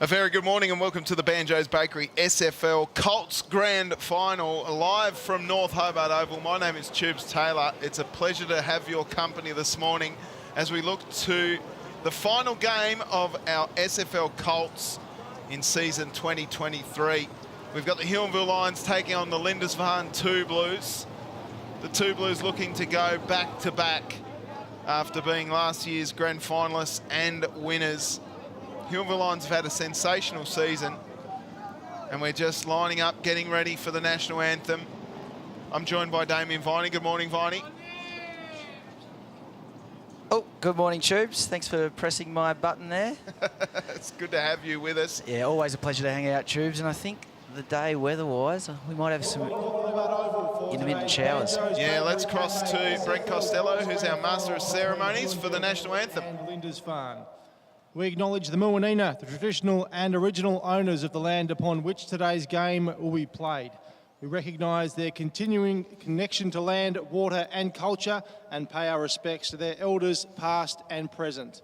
A very good morning and welcome to the Banjos Bakery SFL Colts Grand Final, live from North Hobart Oval. My name is Tubes Taylor. It's a pleasure to have your company this morning as we look to the final game of our SFL Colts in season 2023. We've got the Huonville Lions taking on the Lindisfarne Two Blues. The Two Blues looking to go back-to-back after being last year's grand finalists and winners. Huonville Lions have had a sensational season and we're just lining up, getting ready for the national anthem. I'm joined by Damien Viney. Good morning, Viney. Oh, good morning, Tubes. Thanks for pressing my button there. It's good to have you with us. Yeah, always a pleasure to hang out, Tubes. And I think the day weather-wise, we might have some intermittent showers. Yeah, let's cross to Brent Costello, who's our Master of Ceremonies for the national anthem. And Lindisfarne. We acknowledge the Muwanina, the traditional and original owners of the land upon which today's game will be played. We recognise their continuing connection to land, water and culture and pay our respects to their elders past and present.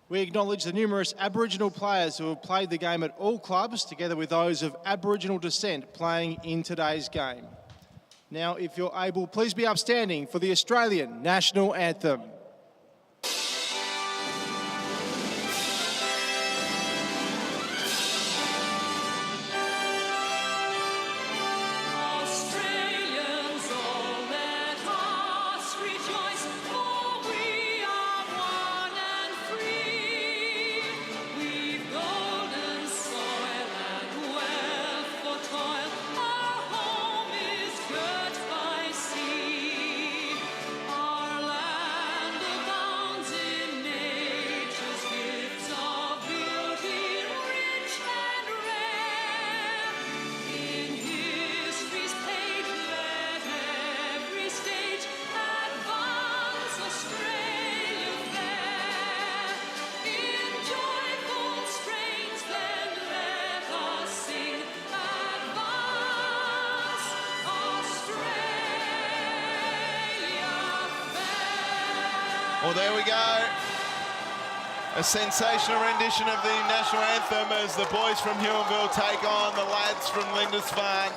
We acknowledge the numerous Aboriginal players who have played the game at all clubs, together with those of Aboriginal descent playing in today's game. Now, if you're able, please be upstanding for the Australian National Anthem. Well, there we go. A sensational rendition of the national anthem as the boys from Huonville take on the lads from Lindisfarne.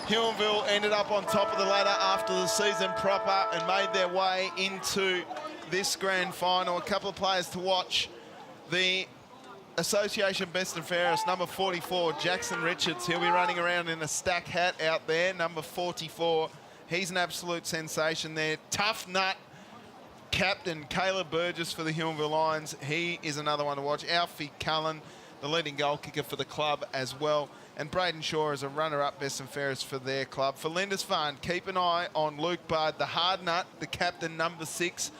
Huonville ended up on top of the ladder after the season proper and made their way into this grand final. A couple of players to watch. The Association Best and Fairest, number 44, Jackson Richards. He'll be running around in a stack hat out there, number 44. He's an absolute sensation there. Tough nut. Captain Caleb Burgess for the Huonville Lions. He is another one to watch. Alfie Cullen, the leading goal kicker for the club as well. And Braden Shaw is a runner-up best and fairest for their club. For Lindisfarne, keep an eye on Luke Bard, the hard nut, the captain, number 6.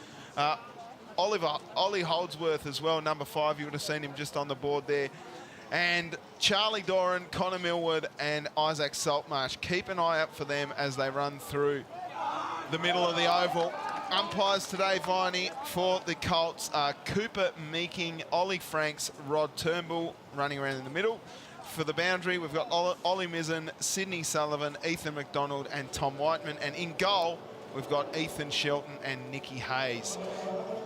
Ollie Holdsworth as well, number 5. You would have seen him just on the board there. And Charlie Doran, Connor Millward and Isaac Saltmarsh. Keep an eye out for them as they run through the middle of the oval. Umpires today, Viney, for the Colts are Cooper Meeking, Ollie Franks, Rod Turnbull running around in the middle. For the boundary, we've got Ollie Mizzen, Sydney Sullivan, Ethan McDonald and Tom Whiteman. And in goal, we've got Ethan Shelton and Nicky Hayes.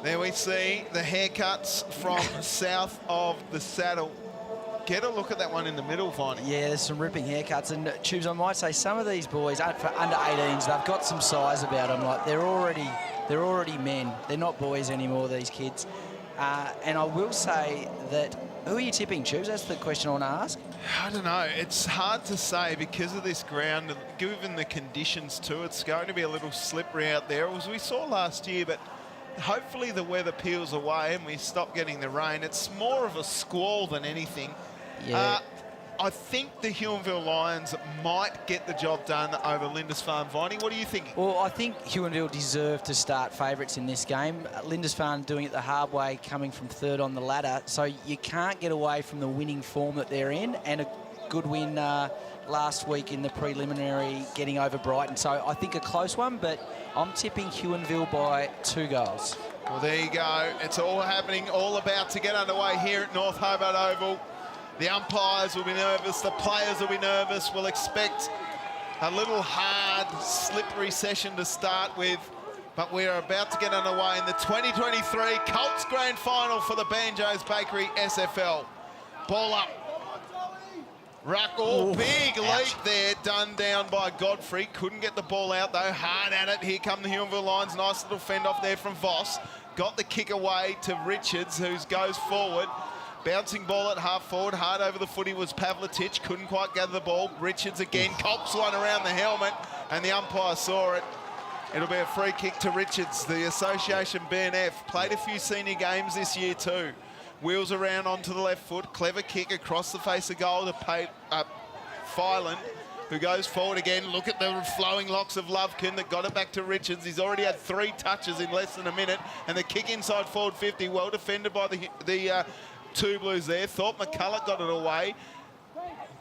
There we see the haircuts from south of the saddle. Get a look at that one in the middle, Viney. Yeah, there's some ripping haircuts. And Tubes, I might say some of these boys, for under 18s, they've got some size about them. Like they're already men. They're not boys anymore, these kids. And I will say that, who are you tipping, Tubes? That's the question I want to ask. I don't know. It's hard to say because of this ground, given the conditions too. It's going to be a little slippery out there, as we saw last year, but hopefully the weather peels away and we stop getting the rain. It's more of a squall than anything. Yeah. I think the Huonville Lions might get the job done over Lindisfarne. Viney, what are you thinking? Well, I think Huonville deserve to start favourites in this game. Lindisfarne doing it the hard way, coming from third on the ladder. So you can't get away from the winning form that they're in, and a good win last week in the preliminary getting over Brighton. So I think a close one, but I'm tipping Huonville by 2 goals. Well, there you go. It's all happening, all about to get underway here at North Hobart Oval. The umpires will be nervous, the players will be nervous. We'll expect a little hard, slippery session to start with, but we're about to get underway in the 2023 Colts Grand Final for the Banjos Bakery SFL. Ball up. Ruck, big leap there, done down by Godfrey. Couldn't get the ball out though, hard at it. Here come the Huonville Lions, nice little fend off there from Voss. Got the kick away to Richards, who goes forward. Bouncing ball at half forward, hard over the footy was Pavletic, couldn't quite gather the ball. Richards again, cops one around the helmet, and the umpire saw it. It'll be a free kick to Richards. The Association BNF played a few senior games this year too. Wheels around onto the left foot, clever kick across the face of goal to Filan, who goes forward again. Look at the flowing locks of Lovekin that got it back to Richards. He's already had 3 touches in less than a minute, and the kick inside forward 50, well defended by the two Blues there. Thought McCulloch got it away.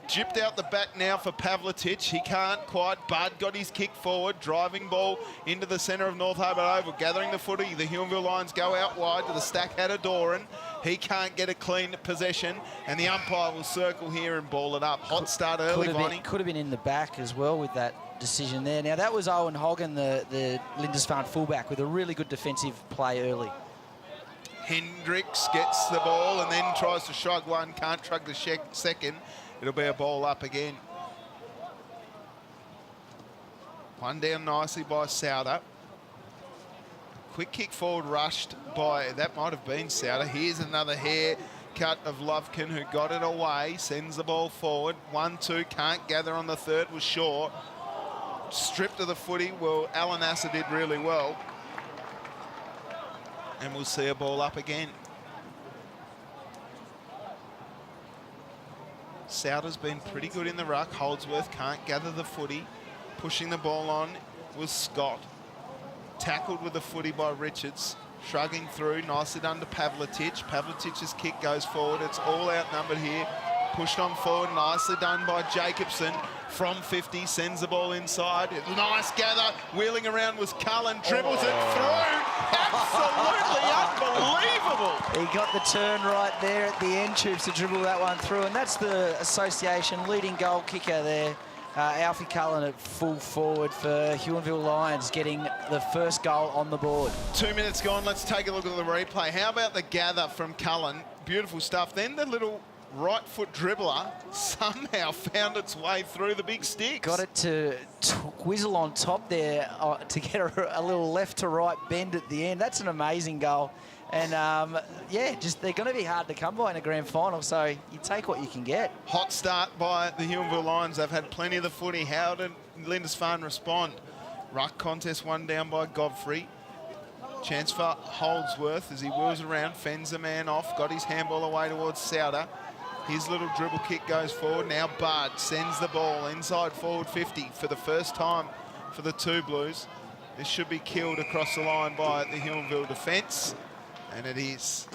Jipped out the back now for Pavletic. He can't quite. Bud got his kick forward. Driving ball into the centre of North Hobart Oval. Gathering the footy. The Huonville Lions go out wide to the stack header Doran. He can't get a clean possession. And the umpire will circle here and ball it up. Hot start early, Vonnie. Could have been in the back as well with that decision there. Now, that was Owen Hoggan, the Lindisfarne fullback, with a really good defensive play early. Hendricks gets the ball and then tries to shrug one. Can't shrug the second. It'll be a ball up again. One down nicely by Souter. Quick kick forward rushed by, that might have been Souter. Here's another hair cut of Lovekin, who got it away. Sends the ball forward. 1-2, can't gather on the third, was short. Stripped of the footy. Well, Alan Assa did really well. And we'll see a ball up again. Souter's been pretty good in the ruck. Holdsworth can't gather the footy. Pushing the ball on was Scott. Tackled with the footy by Richards. Shrugging through, nicely done to Pavletic. Pavletic's kick goes forward. It's all outnumbered here. Pushed on forward, nicely done by Jacobson. From 50, sends the ball inside. Nice gather. Wheeling around was Cullen. Dribbles it through. Absolutely unbelievable. He got the turn right there at the end tubes to dribble that one through. And that's the Association leading goal kicker there. Alfie Cullen at full forward for Huonville Lions, getting the first goal on the board. 2 minutes gone. Let's take a look at the replay. How about the gather from Cullen? Beautiful stuff. Then the little right foot dribbler somehow found its way through the big sticks. Got it to whizzle on top there to get a little left to right bend at the end. That's an amazing goal. And yeah, just they're going to be hard to come by in a grand final, so you take what you can get. Hot start by the Huonville Lions. They've had plenty of the footy. How did Lindisfarne respond? Ruck contest one down by Godfrey. Chance for Holdsworth as he wheels around, fends the man off, got his handball away towards Souter. His little dribble kick goes forward. Now Bud sends the ball inside forward 50 for the first time for the two Blues. This should be killed across the line by the Huonville defence, and it is.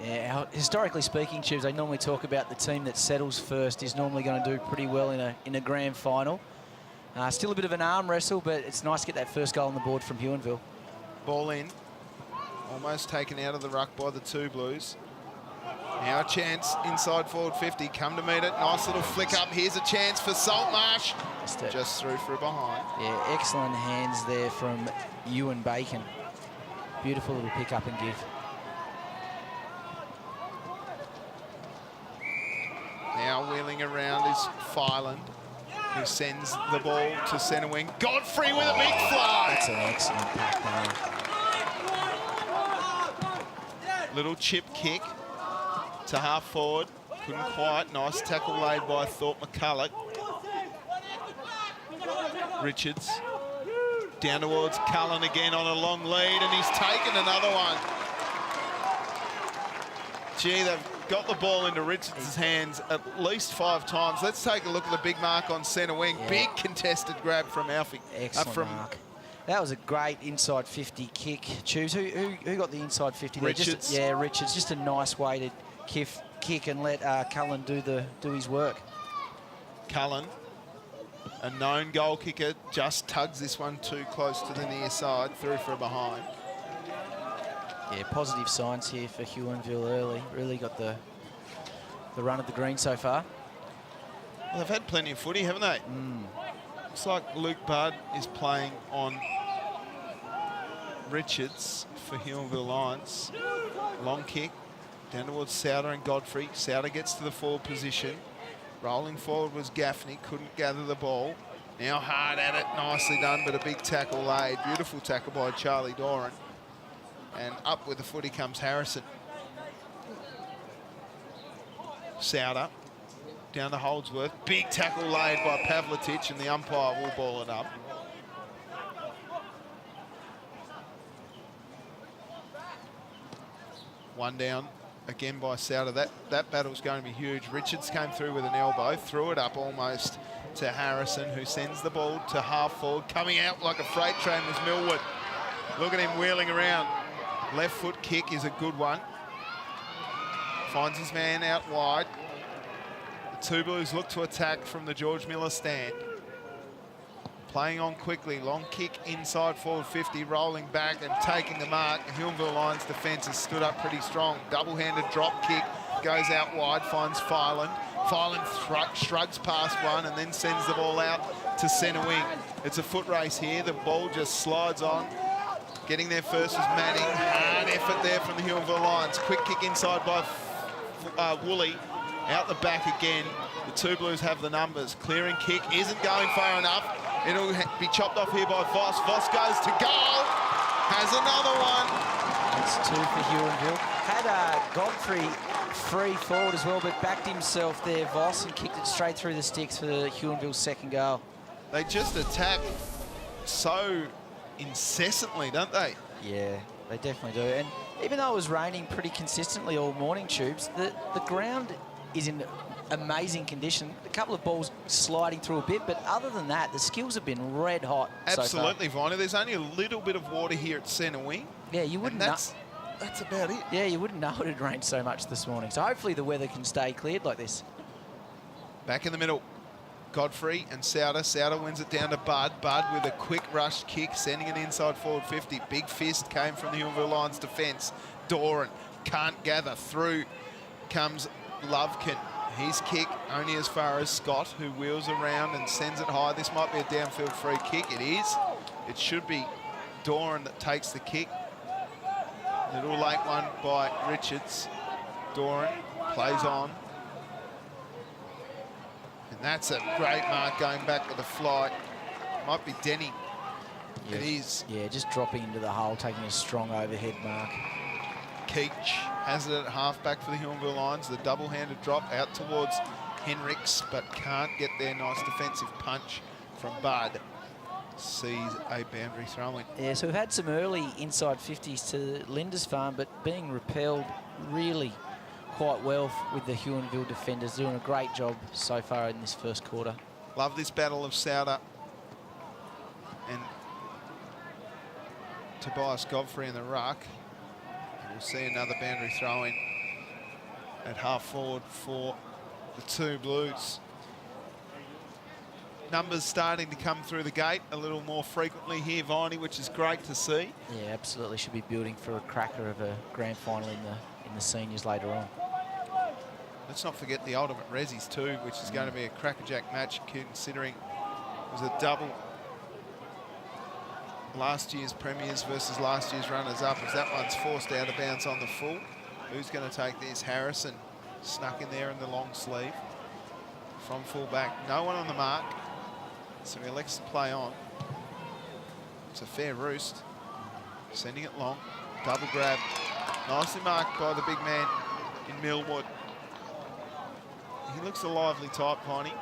Yeah, historically speaking, Tubes, they normally talk about the team that settles first is normally going to do pretty well in a grand final. Still a bit of an arm wrestle, but it's nice to get that first goal on the board from Huonville. Ball in, almost taken out of the ruck by the two Blues. Now a chance inside forward 50, come to meet it. Nice little flick up. Here's a chance for Saltmarsh. Just through for a behind. Yeah, excellent hands there from Ewan Bacon. Beautiful little pick up and give. Now wheeling around is Filan, who sends the ball to centre wing. Godfrey with a big fly. That's an excellent pack there. Little chip kick to half forward. Couldn't quite. Nice tackle laid by Thorpe McCulloch. Richards down towards Cullen again on a long lead, and he's taken another one. Gee, they've got the ball into Richards' hands at least 5 times. Let's take a look at the big mark on centre wing. Yeah. Big contested grab from Alfie. Excellent mark. That was a great inside 50 kick. Choose who got the inside 50 there? Richards. Yeah, Richards. Just a nice way to kick and let Cullen do his work. Cullen, a known goal kicker, just tugs this one too close to the near side, through for a behind. Yeah, positive signs here for Huonville early. Really got the run of the green so far. Well, they've had plenty of footy, haven't they? Looks like Luke Budd is playing on Richards for Huonville Lions. Long kick down towards Souter and Godfrey. Souter gets to the forward position. Rolling forward was Gaffney, couldn't gather the ball. Now hard at it, nicely done, but a big tackle laid. Beautiful tackle by Charlie Doran. And up with the footy comes Harrison. Souter down to Holdsworth. Big tackle laid by Pavletic, and the umpire will ball it up. One down again by Souter. That battle's going to be huge. Richards came through with an elbow, threw it up almost to Harrison, who sends the ball to half forward. Coming out like a freight train was Millwood. Look at him wheeling around. Left foot kick is a good one. Finds his man out wide. The two Blues look to attack from the George Miller stand. Playing on quickly, long kick inside forward 50, rolling back and taking the mark. Huonville Lions defence has stood up pretty strong. Double-handed drop kick, goes out wide, finds Filand. Filand shrugs past one and then sends the ball out to centre wing. It's a foot race here. The ball just slides on. Getting there first was Manning. Hard effort there from the Huonville Lions. Quick kick inside by Woolley. Out the back again. The two Blues have the numbers. Clearing kick isn't going far enough. It'll be chopped off here by Voss. Voss goes to goal. Has another one. That's two for Huonville. Had Godfrey free forward as well, but backed himself there, Voss, and kicked it straight through the sticks for the Huonville second goal. They just attack so incessantly, don't they? Yeah, they definitely do. And even though it was raining pretty consistently all morning, Tubes, the ground is in amazing condition. A couple of balls sliding through a bit, but other than that, the skills have been red hot. Absolutely, so far. Viner. There's only a little bit of water here at centre wing. Yeah, you wouldn't know. That's about it. Yeah, you wouldn't know it had rained so much this morning. So hopefully the weather can stay cleared like this. Back in the middle. Godfrey and Souter. Souter wins it down to Bud. Bud with a quick rush kick, sending it inside forward 50. Big fist came from the Huonville Lions defence. Doran can't gather. Through comes Lovekin. His kick only as far as Scott, who wheels around and sends it high. This might be a downfield free kick. It is. It should be Doran that takes the kick. Little late one by Richards. Doran plays on. And that's a great mark going back with a flight. Might be Denny. Yeah. It is. Yeah, just dropping into the hole, taking a strong overhead mark. Keach has it at half-back for the Huonville Lions. The double-handed drop out towards Henricks, but can't get there. Nice defensive punch from Bud. Sees a boundary throw-in. Yeah, so we've had some early inside 50s to Lindisfarne, but being repelled really quite well with the Huonville defenders, doing a great job so far in this first quarter. Love this battle of Souter and Tobias Godfrey in the ruck. We'll see another boundary throw-in at half forward for the two Blues. Numbers starting to come through the gate a little more frequently here, Viney, which is great to see. Yeah, absolutely. Should be building for a cracker of a grand final in the seniors later on. Let's not forget the ultimate Rezzies too, which is going to be a crackerjack match, considering it was a double last year's premiers versus last year's runners-up, as that one's forced out of bounds on the full. Who's going to take this? Harrison snuck in there in the long sleeve from full back. No one on the mark, so he elects to play on. It's a fair roost. Sending it long. Double grab. Nicely marked by the big man in Millwood. He looks a lively type, Piney.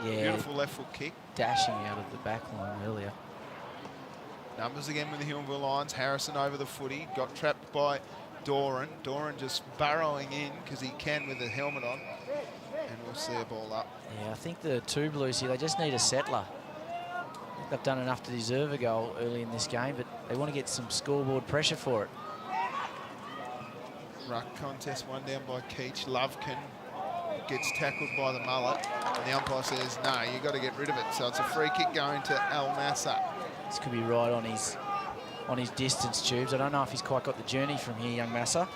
Yeah. Beautiful left foot kick. Dashing out of the back line earlier. Numbers again with the Huonville Lions. Harrison over the footy. Got trapped by Doran. Doran just burrowing in because he can with the helmet on. And we'll see a ball up. Yeah, I think the two Blues here, they just need a settler. I think they've done enough to deserve a goal early in this game, but they want to get some scoreboard pressure for it. Ruck contest, one down by Keach. Lovekin gets tackled by the mullet. And the umpire says, no, you've got to get rid of it. So it's a free kick going to Al Nasser. This could be right on his distance, Tubes. I don't know if he's quite got the journey from here, young Massa.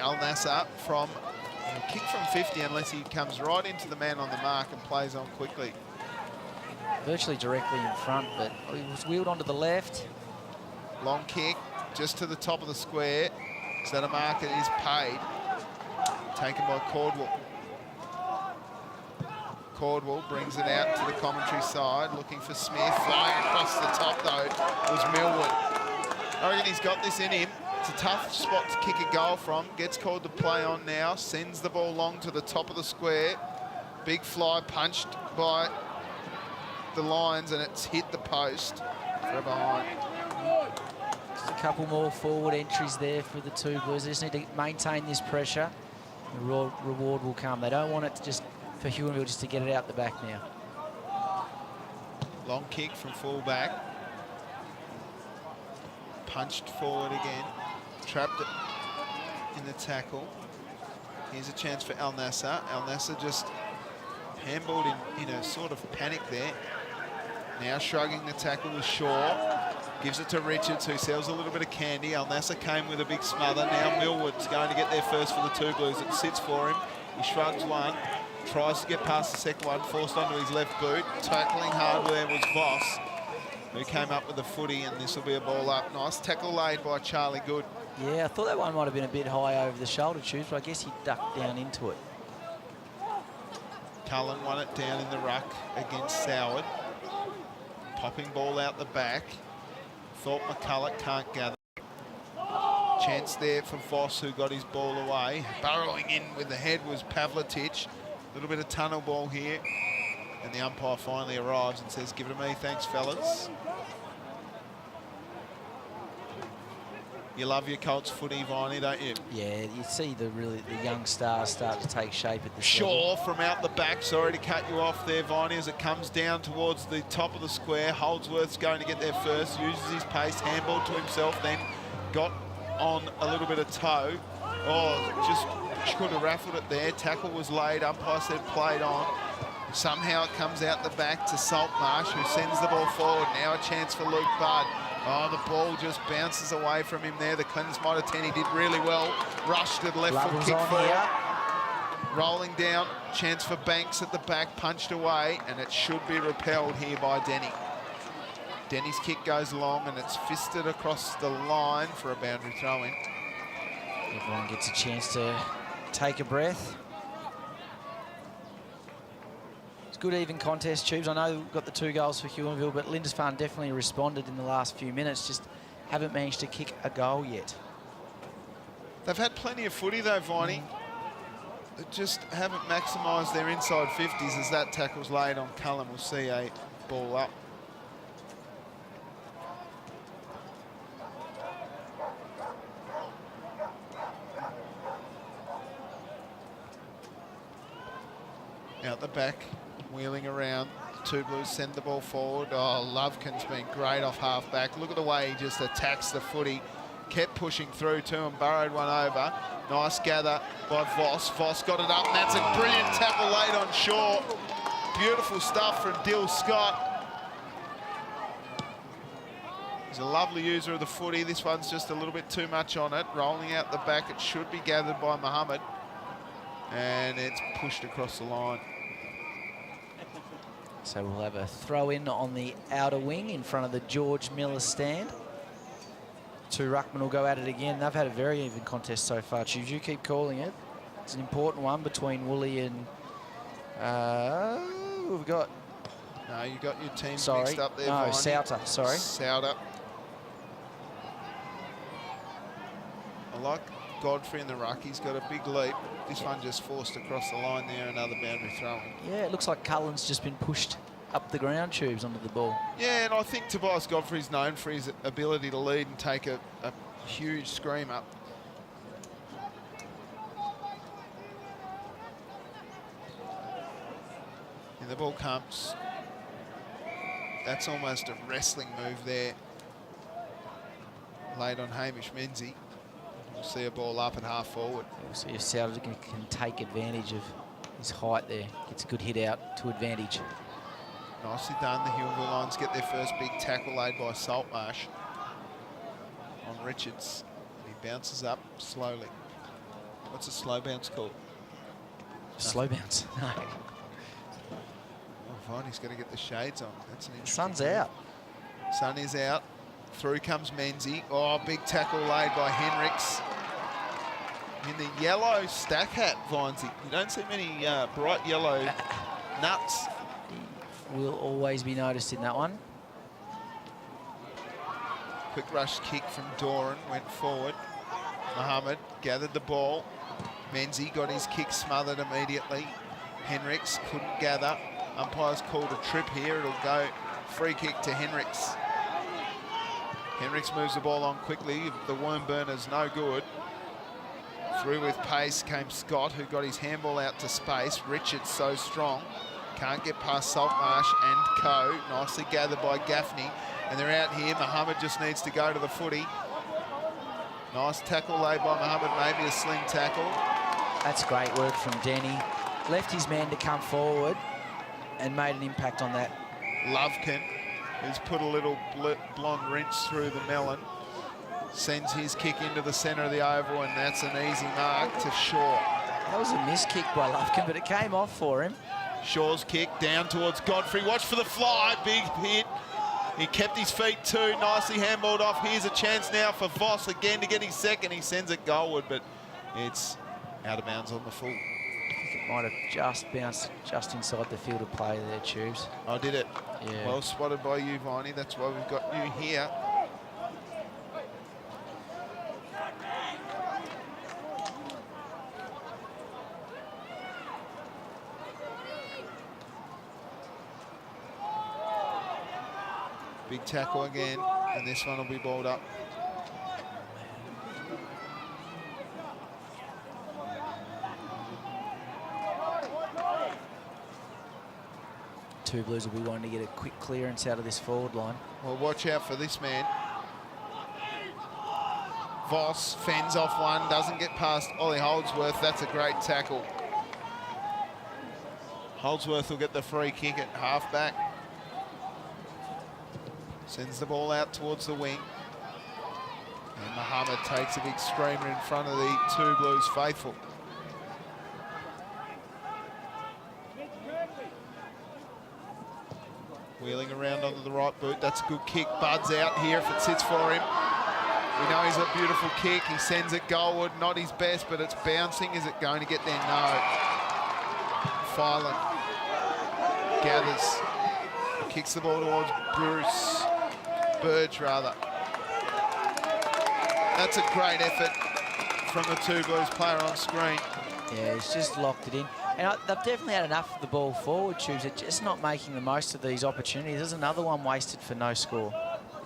Al Nasser from a kick from 50, unless he comes right into the man on the mark and plays on quickly. Virtually directly in front, but he was wheeled onto the left. Long kick just to the top of the square. Is that a mark? It is paid. Taken by Cordwell. Cordwell brings it out to the commentary side, looking for Smith. Flying across the top, though, was Millwood. I reckon he's got this in him. It's a tough spot to kick a goal from. Gets called to play on now. Sends the ball long to the top of the square. Big fly punched by the Lions, and it's hit the post for behind. Just a couple more forward entries there for the two Blues. They just need to maintain this pressure. The reward will come. They don't want it to just for Huonville just to get it out the back now. Long kick from full-back. Punched forward again. Trapped it in the tackle. Here's a chance for Al Nassr. Al Nassr just handballed in a sort of panic there. Now shrugging the tackle with Shaw. Gives it to Richards, who sells a little bit of candy. Al Nassr came with a big smother. Now Millwood's going to get there first for the two Blues. It sits for him. He shrugs one. Tries to get past the second one. Forced onto his left boot. Tackling hard there was Voss, who came up with the footy, and this will be a ball up. Nice tackle laid by Charlie Good. Yeah, I thought that one might have been a bit high over the shoulder tubes, but I guess he ducked down into it. Cullen won it down in the ruck against Soward. Popping ball out the back. Thought McCulloch can't gather. Chance there for Voss, who got his ball away. Burrowing in with the head was Pavletic. A little bit of tunnel ball here. And the umpire finally arrives and says, "Give it to me, thanks, fellas." You love your Colts footy, Viney, don't you? Yeah, you see the young stars start to take shape at this Shaw level. from out the back. Sorry to cut you off there, Viney, as it comes down towards the top of the square. Holdsworth's going to get there first, uses his pace, handball to himself, then got on a little bit of toe. Oh, just could have raffled it there. Tackle was laid, umpire said played on. Somehow it comes out the back to Saltmarsh, who sends the ball forward. Now a chance for Luke Budd. Oh, the ball just bounces away from him there. The Clintons might have 10. He did really well. Rushed to the left foot, kick forward. Here. Rolling down. Chance for Banks at the back, punched away, and it should be repelled here by Denny. Denny's kick goes long, and it's fisted across the line for a boundary throw-in. Everyone gets a chance to take a breath. Good even contest, Tubes. I know we've got the 2 goals for Huonville, but Lindisfarne definitely responded in the last few minutes. Just haven't managed to kick a goal yet. They've had plenty of footy though, Viney. They just haven't maximised their inside 50s as that tackle's laid on Cullen. We'll see a ball up. Out the back. Wheeling around, the two Blues send the ball forward. Oh, Lovekin's been great off half-back. Look at the way he just attacks the footy. Kept pushing through to him, burrowed one over. Nice gather by Voss. Voss got it up, and that's a brilliant tackle laid on Shaw. Beautiful stuff from Dill Scott. He's a lovely user of the footy. This one's just a little bit too much on it. Rolling out the back, it should be gathered by Muhammad. And it's pushed across the line. So we'll have a throw-in on the outer wing in front of the George Miller stand. 2 ruckmen will go at it again. They've had a very even contest so far. Choose, you keep calling it. It's an important one between Woolley and... we've got... No, you got your team sorry. mixed up there, No, Viney. Souter, sorry. Souter. I like Godfrey in the ruck. He's got a big leap. This one just forced across the line there, another boundary throw-in. Yeah, it looks like Cullen's just been pushed up the ground tubes onto the ball. Yeah, and I think Tobias Godfrey's known for his ability to lead and take a huge scream up. And the ball comes. That's almost a wrestling move there. Laid on Hamish Menzies. We'll see a ball up at half forward. We'll see if Souter can take advantage of his height there. Gets a good hit out to advantage. Nicely done. The Huonville Lions get their first big tackle laid by Saltmarsh on Richards. And he bounces up slowly. What's a slow bounce called? Slow bounce. No. Oh, fine. He's going to get the shades on. That's an interesting Sun's move. out. Sun is out. Through comes Menzies. Oh, big tackle laid by Henricks. In the yellow stack hat, Vinesy. You don't see many bright yellow nuts. He will always be noticed in that one. Quick rush kick from Doran, went forward. Muhammad gathered the ball. Menzie got his kick smothered immediately. Henricks couldn't gather. Umpire's called a trip here. It'll go free kick to Henricks. Henricks moves the ball on quickly. The worm burner's no good. Through with pace came Scott, who got his handball out to space. Richards so strong. Can't get past Saltmarsh and co. Nicely gathered by Gaffney. And they're out here. Muhammad just needs to go to the footy. Nice tackle laid by Muhammad, maybe a sling tackle. That's great work from Denny. Left his man to come forward and made an impact on that. Lovekin, who's put a little blonde wrench through the melon, sends his kick into the centre of the oval, and that's an easy mark to Shaw. That was a missed kick by Lovekin, but it came off for him. Shaw's kick down towards Godfrey. Watch for the fly, big hit. He kept his feet too, nicely handballed off. Here's a chance now for Voss again to get his second. He sends it goalward, but it's out of bounds on the full. It might have just bounced just inside the field of play there, Tubes. Oh, did it? Yeah. Well spotted by you, Viney. That's why we've got you here. Big tackle again, and this one will be balled up. Two Blues will be wanting to get a quick clearance out of this forward line. Well, watch out for this man. Voss fends off one, doesn't get past Ollie Holdsworth. That's a great tackle. Holdsworth will get the free kick at half-back. Sends the ball out towards the wing. And Muhammad takes a big screamer in front of the Two Blues faithful. Wheeling around onto the right boot. That's a good kick. Bud's out here if it sits for him. We know he's a beautiful kick. He sends it goalward. Not his best, but it's bouncing. Is it going to get there? No. Filan gathers. Kicks the ball towards Burge, rather. That's a great effort from the Two Blues player on screen. Yeah, he's just locked it in. And they've definitely had enough of the ball forward, Tubes. They're just not making the most of these opportunities. There's another one wasted for no score.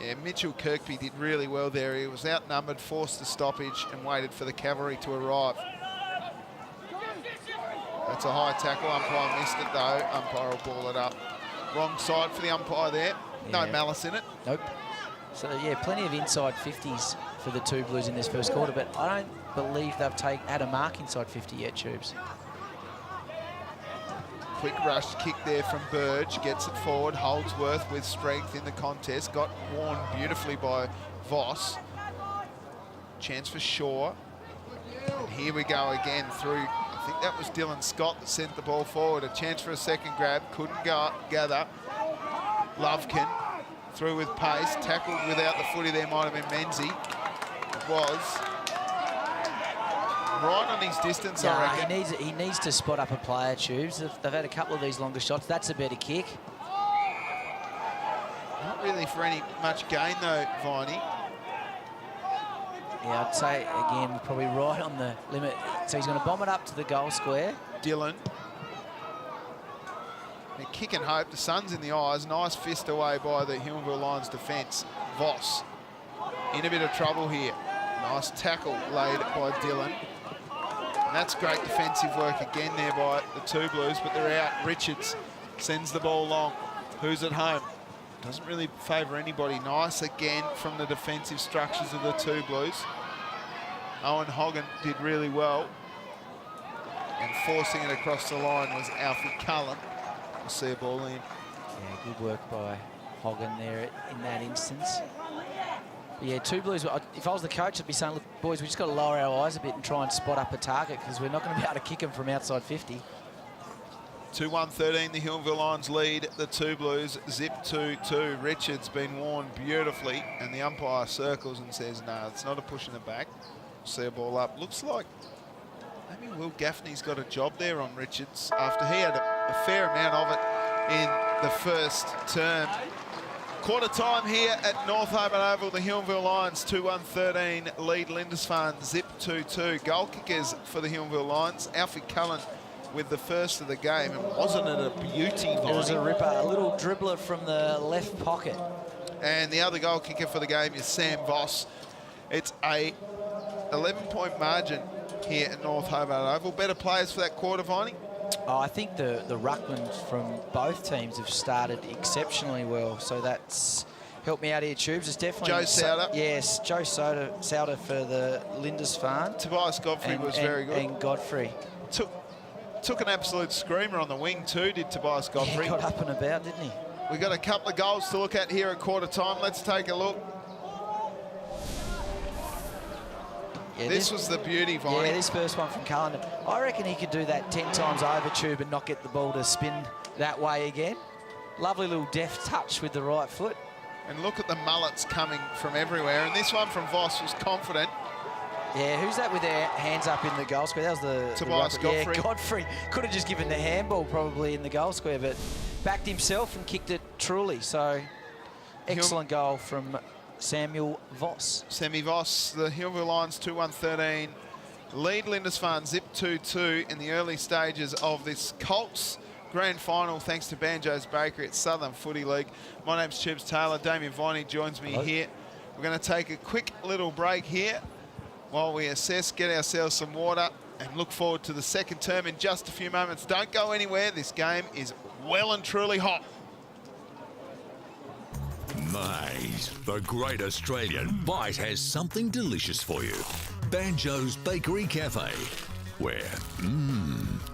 Yeah, Mitchell Kirkby did really well there. He was outnumbered, forced the stoppage, and waited for the cavalry to arrive. That's a high tackle. Umpire missed it, though. Umpire will ball it up. Wrong side for the umpire there. No malice in it. Nope. So, yeah, plenty of inside 50s for the Two Blues in this first quarter, but I don't believe they've had a mark inside 50 yet, Tubes. Quick rush kick there from Burge, gets it forward. Holdsworth with strength in the contest. Got worn beautifully by Voss. Chance for Shaw. And here we go again through, I think that was Dylan Scott that sent the ball forward. A chance for a second grab, couldn't gather. Lovekin through with pace, tackled without the footy there, might have been Menzie. It was. Right on his distance, I reckon. He needs to spot up a player, Tubes. They've had a couple of these longer shots. That's a better kick. Not really for any much gain, though, Viney. Yeah, I'd say, again, probably right on the limit. So he's going to bomb it up to the goal square. Dylan. A kick and hope. The sun's in the eyes. Nice fist away by the Huonville Lions defence. Voss in a bit of trouble here. Nice tackle laid by Dylan. And that's great defensive work again there by the Two Blues, but they're out. Richards sends the ball long. Who's at home? Doesn't really favour anybody. Nice again from the defensive structures of the Two Blues. Owen Hoggan did really well. And forcing it across the line was Alfie Cullen. We'll see a ball in. Yeah, good work by Hoggan there in that instance. But yeah, Two Blues, if I was the coach, I'd be saying, look, boys, we just got to lower our eyes a bit and try and spot up a target because we're not going to be able to kick them from outside 50. 2-1-13, the Huonville Lions lead the Two Blues. Zip 2-2. Richards been worn beautifully, and the umpire circles and says, no, it's not a push in the back. See a ball up. Looks like maybe Will Gaffney's got a job there on Richards after he had a a fair amount of it in the first term. Quarter time here at North Hobart Oval. The Huonville Lions 2-1-13 lead Lindisfarne zip 2-2. Goal kickers for the Huonville Lions. Alfie Cullen with the first of the game. And wasn't it a beauty, Viney? It was a ripper, a little dribbler from the left pocket. And the other goal kicker for the game is Sam Voss. It's a 11-point margin here at North Hobart Oval. Better players for that quarter, Viney? Oh, I think the ruckmans from both teams have started exceptionally well, so that's helped me out here, Tubes. It's definitely... Joe Souter. Yes, Joe Souter for the Lindisfarne. Tobias Godfrey was very good. And Godfrey. Took an absolute screamer on the wing too, did Tobias Godfrey. He got up and about, didn't he? We've got a couple of goals to look at here at quarter time. Let's take a look. Yeah, this was the beauty, Viney. Yeah, this first one from Cullen. I reckon he could do that 10 times over, Tube, and not get the ball to spin that way again. Lovely little deft touch with the right foot. And look at the mullets coming from everywhere. And this one from Voss was confident. Yeah, who's that with their hands up in the goal square? That was the... Tobias Godfrey. Yeah, Godfrey. Could have just given the handball probably in the goal square, but backed himself and kicked it truly. So, excellent goal from Samuel Voss. Sammy Voss, the Huonville Lions 2-1-13. Lead Lindisfarne zip 2-2 in the early stages of this Colts grand final, thanks to Banjos Bakery at Southern Footy League. My name's Tubes Taylor. Damien Viney joins me here. We're going to take a quick little break here while we assess, get ourselves some water, and look forward to the second term in just a few moments. Don't go anywhere. This game is well and truly hot. Mate, the Great Australian Bite has something delicious for you. Banjos Bakery Cafe, where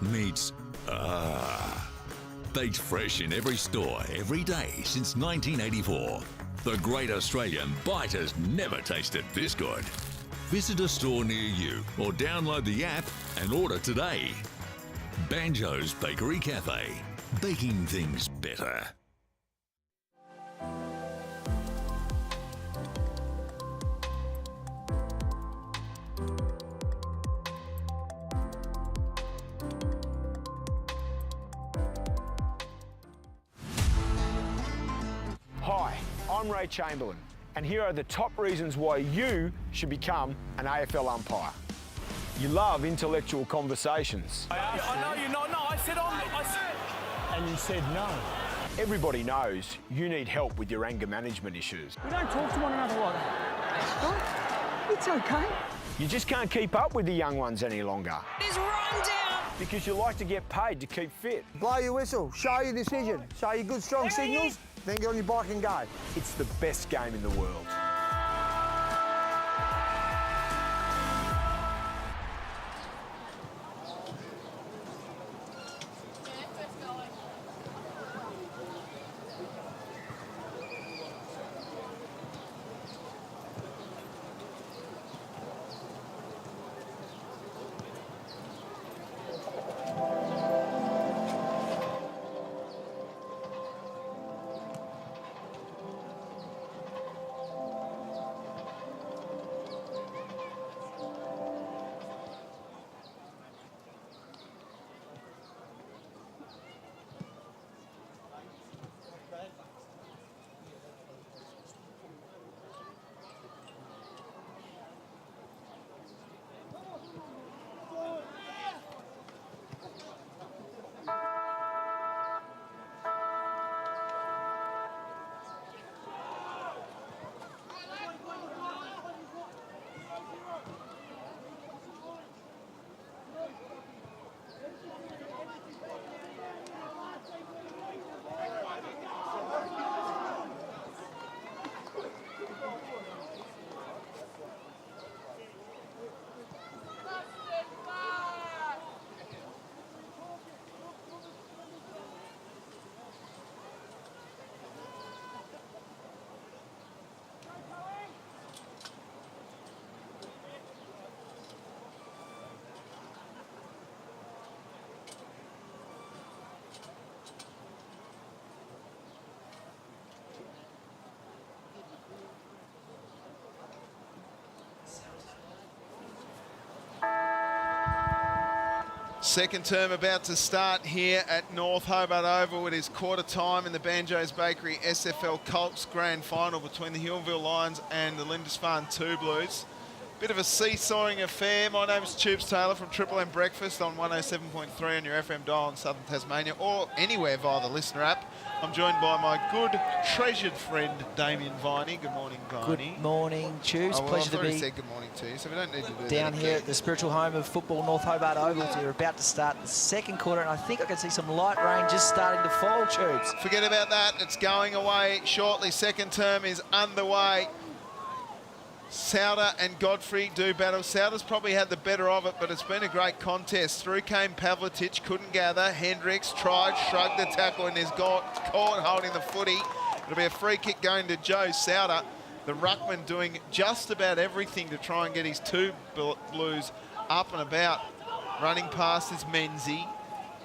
meets baked fresh in every store every day since 1984. The Great Australian Bite has never tasted this good. Visit a store near you or download the app and order today. Banjos Bakery Cafe, baking things better. Hi, I'm Ray Chamberlain, and here are the top reasons why you should become an AFL umpire. You love intellectual conversations. I know you're not. No, I said. And you said no. Everybody knows you need help with your anger management issues. We don't talk to one another like that. It's okay. You just can't keep up with the young ones any longer. It's run down. Because you like to get paid to keep fit. Blow your whistle, show your decision, show your good strong signals, then get on your bike and go. It's the best game in the world. Second term about to start here at North Hobart Oval. It is quarter time in the Banjos Bakery SFL Colts Grand Final between the Huonville Lions and the Lindisfarne Two Blues. Bit of a seesawing affair. My name is Tubes Taylor from Triple M Breakfast on 107.3 on your FM dial in Southern Tasmania or anywhere via the listener app. I'm joined by my good, treasured friend, Damien Viney. Good morning, Viney. Good morning, Tubes. I've Pleasure to already be said good morning to you, so we don't need to do down that here again. at the spiritual home of football, North Hobart Oval. We're about to start the second quarter, and I think I can see some light rain just starting to fall, Tubes. Forget about that. It's going away shortly. Second term is underway. Souter and Godfrey do battle. Souter's probably had the better of it, but it's been a great contest. Through came Pavletic, couldn't gather. Hendricks tried, shrugged the tackle, and is caught holding the footy. It'll be a free kick going to Joe Souter. The ruckman doing just about everything to try and get his two Blues up and about. Running past is Menzie,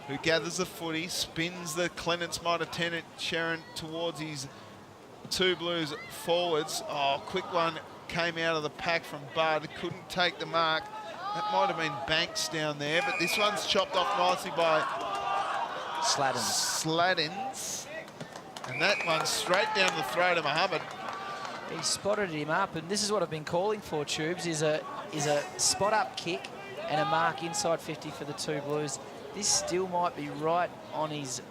who gathers the footy, spins the Clements might attend Sharon towards his two Blues forwards. Oh, quick one. Came out of the pack from Bud, couldn't take the mark. That might have been Banks down there, but this one's chopped off nicely by Sladdins. And that one's straight down the throat of Muhammad. He spotted him up, and this is what I've been calling for, Tubes, is a spot-up kick and a mark inside 50 for the two Blues. This still might be right on his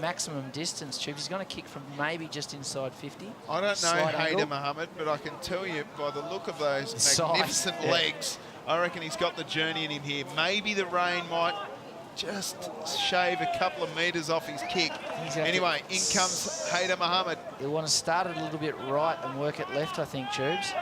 maximum distance, Tubes. He's going to kick from maybe just inside 50. I don't know Slight Hayder angle. Muhammad, but I can tell you by the look of those Size, magnificent yeah. legs, I reckon he's got the journey in him here. Maybe the rain might just shave a couple of metres off his kick. Anyway, in comes Hayder Muhammad. He'll want to start it a little bit right and work it left, I think, Tubes.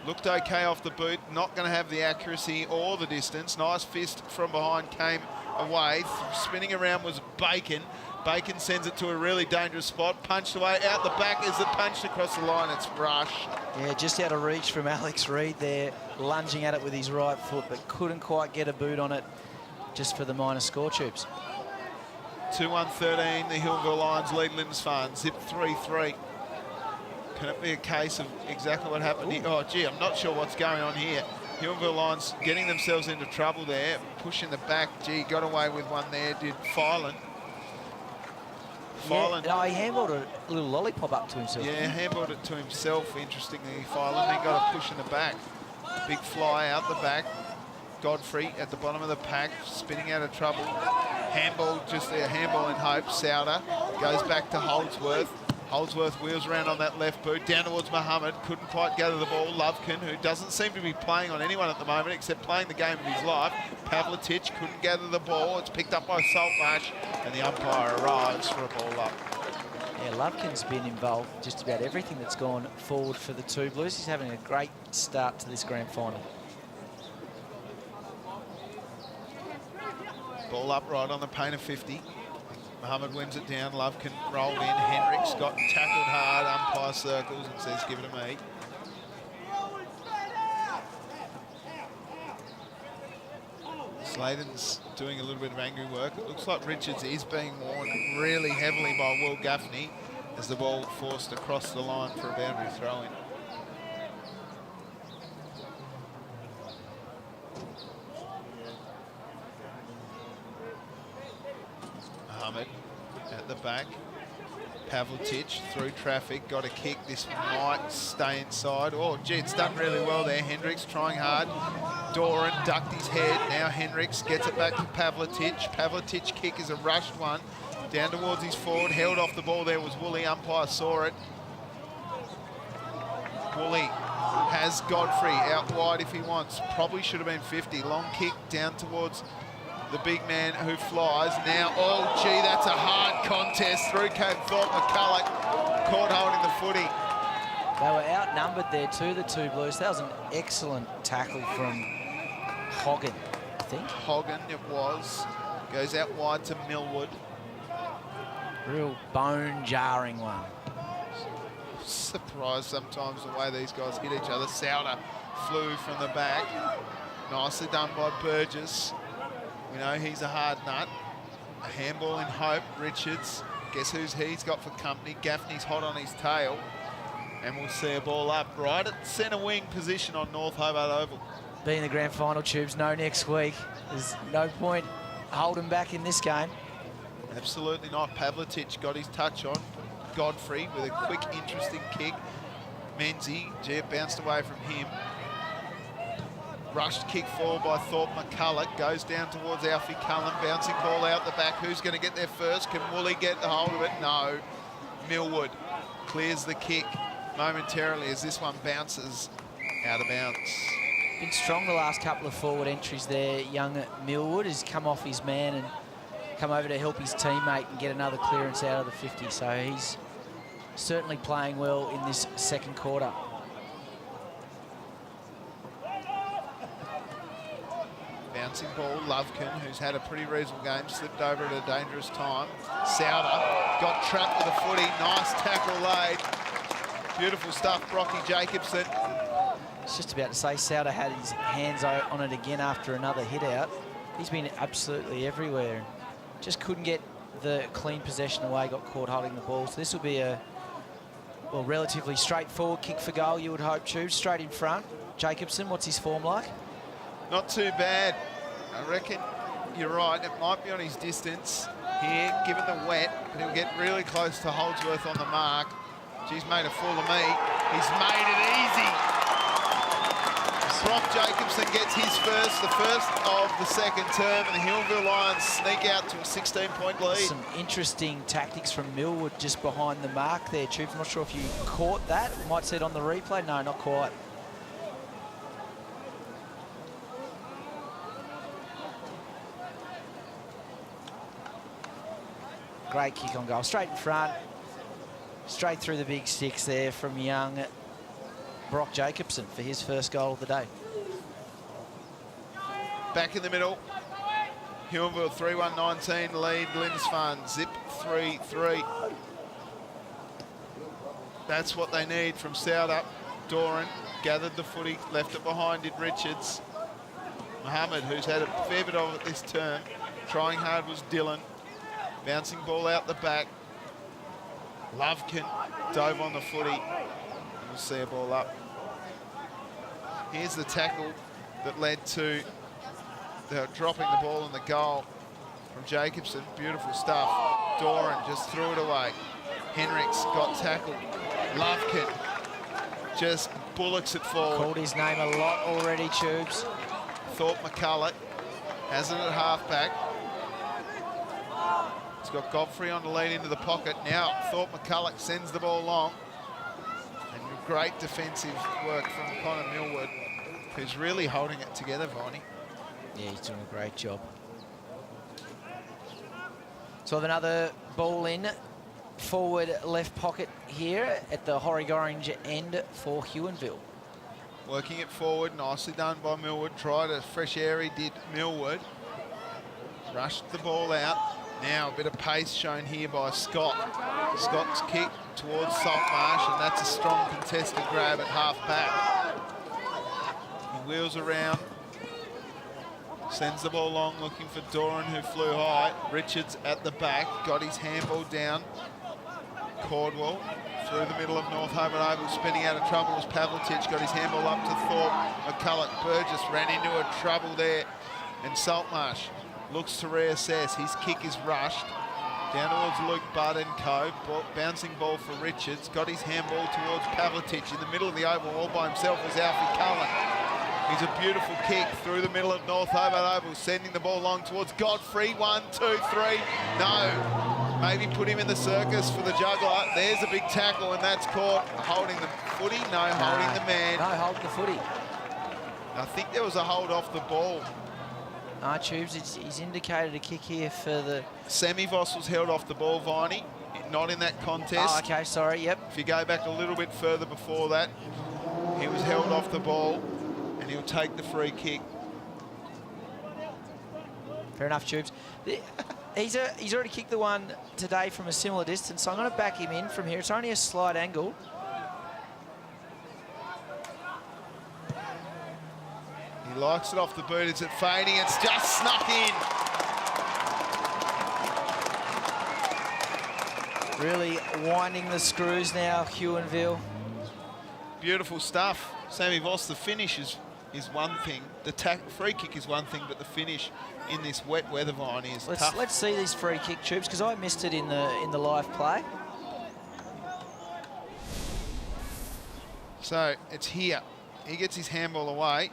Looked okay off the boot, not going to have the accuracy or the distance. Nice fist from behind came away. Spinning around was Bacon. Bacon sends it to a really dangerous spot. Punched away. Out the back is it punched across the line. It's Rush. Yeah, just out of reach from Alex Reid there, lunging at it with his right foot, but couldn't quite get a boot on it just for the minor score, Tubes. 2-1-13, the Huonville Lions lead Lindisfarne. Zip 3-3. Can it be a case of exactly what happened here? Oh, gee, I'm not sure what's going on here. Huonville Lions getting themselves into trouble there. Pushing the back. Gee, got away with one there, did Filan. Yeah, no, he handballed a little lollipop up to himself. Yeah, handballed it to himself, interestingly, Filan. Then got a push in the back. Big fly out the back. Godfrey at the bottom of the pack, spinning out of trouble. Handball, just a handball in hope. Souter goes back to Holdsworth. Holdsworth wheels around on that left boot, down towards Muhammad, couldn't quite gather the ball. Lovekin, who doesn't seem to be playing on anyone at the moment except playing the game of his life. Pavletic couldn't gather the ball. It's picked up by Saltmarsh, and the umpire arrives for a ball up. Yeah, Lovekin's been involved just about everything that's gone forward for the two Blues. He's having a great start to this grand final. Ball up right on the paint of 50. Muhammad wins it down. Lovekin rolled in. Hendricks got tackled hard. Umpire circles and says, give it to me. Sladen's doing a little bit of angry work. It looks like Richards is being worn really heavily by Will Gaffney as the ball forced across the line for a boundary throw-in. Muhammad at the back. Pavletic through traffic, got a kick. This might stay inside. Oh, gee, it's done really well there. Hendricks trying hard. Doran ducked his head. Now Hendricks gets it back to Pavletic. Pavletic kick is a rushed one. Down towards his forward. Held off the ball there was Woolley. Umpire saw it. Woolley has Godfrey out wide if he wants. Probably should have been 50. Long kick down towards the big man who flies. Now, oh, gee, that's a hard contest. Through came Thorpe McCulloch, caught holding the footy. They were outnumbered there too, the two Blues. That was an excellent tackle from Hogan, I think. Hogan, it was. Goes out wide to Millwood. Real bone-jarring one. Surprised sometimes the way these guys hit each other. Souter flew from the back. Nicely done by Burgess. We know he's a hard nut. A handball in hope. Richards. Guess who's he's got for company? Gaffney's hot on his tail. And we'll see a ball up right at centre wing position on North Hobart Oval. Being the grand final, Tubes, no next week. There's no point holding back in this game. Absolutely not. Pavlitic got his touch on. Godfrey with a quick, interesting kick. Menzie, gee, it bounced away from him. Rushed kick forward by Thorpe McCulloch. Goes down towards Alfie Cullen. Bouncing ball out the back. Who's going to get there first? Can Woolley get a hold of it? No. Millwood clears the kick momentarily as this one bounces out of bounds. Been strong the last couple of forward entries there. Young Millwood has come off his man and come over to help his teammate and get another clearance out of the 50. So he's certainly playing well in this second quarter. Bouncing ball, Lovekin, who's had a pretty reasonable game, slipped over at a dangerous time. Souter got trapped with a footy. Nice tackle laid. Beautiful stuff, Brocky Jacobson. I was just about to say, Souter had his hands on it again after another hit out. He's been absolutely everywhere. Just couldn't get the clean possession away, got caught holding the ball. So this will be a, well, relatively straightforward kick for goal, you would hope, Tube. Straight in front. Jacobson, what's his form like? Not too bad. I reckon you're right. It might be on his distance here, given the wet, but he'll get really close to Holdsworth on the mark. She's made a fool of me. He's made it easy. Brock Jacobson gets his first, the first of the second term, and the Huonville Lions sneak out to a 16-point lead. Some interesting tactics from Millwood just behind the mark there, Tube. I'm not sure if you caught that. Might see it on the replay. No, not quite. Great kick on goal. Straight in front. Straight through the big six there from young Brock Jacobson for his first goal of the day. Back in the middle. Huonville 3-1-19 lead. Lindisfarne zip 3-3. That's what they need from Souter. Doran gathered the footy, left it behind, did Richards. Mohammed, who's had a fair bit of it this term. Trying hard was Dylan. Bouncing ball out the back. Lovekin dove on the footy. We'll see a ball up. Here's the tackle that led to the dropping the ball in the goal from Jacobson. Beautiful stuff. Doran just threw it away. Henricks got tackled. Lovekin just bullocks it forward. Called his name a lot already, Tubes. Thorpe McCulloch has it at halfback. He's got Godfrey on the lead into the pocket. Now Thorpe McCulloch sends the ball long. And great defensive work from Connor Millwood, who's really holding it together, Viney. Yeah, he's doing a great job. So with another ball in, forward left pocket here at the Horrig Orange end for Huonville. Working it forward, nicely done by Millwood. Tried a fresh air, he did Millwood. Rushed the ball out. Now a bit of pace shown here by Scott. Scott's kick towards Saltmarsh, and that's a strong contested grab at half back. He wheels around, sends the ball long, looking for Doran, who flew high. Richards at the back, got his handball down. Cordwell through the middle of North Hobart Oval, spinning out of trouble was Pavlitic, got his handball up to Thorpe. McCulloch, Burgess ran into a trouble there, and Saltmarsh looks to reassess. His kick is rushed down towards Luke Budd and co. Bouncing ball for Richards. Got his handball towards Pavlitic. In the middle of the oval, all by himself, was Alfie Cullen. He's a beautiful kick through the middle of North Hobart Oval, sending the ball long towards Godfrey. 1, 2, 3. No. Maybe put him in the circus for the juggler. There's a big tackle, and that's caught. Holding the footy? No, holding the man. No, holding the footy. I think there was a hold off the ball. Tubes, he's indicated a kick here for the... Sammy Voss was held off the ball, Viney, not in that contest. Oh, okay, sorry, yep. If you go back a little bit further before that, he was held off the ball, and he'll take the free kick. Fair enough, Tubes. He's already kicked the one today from a similar distance, so I'm going to back him in from here. It's only a slight angle. He likes it off the boot. Is it fading? It's just snuck in. Really winding the screws now, Huonville. Beautiful stuff. Sammy Voss, the finish is is one thing. The free kick is one thing, but the finish in this wet weather, Viney, is tough. Let's see this free kick, Tubes, because I missed it in the live play. So it's here. He gets his handball away,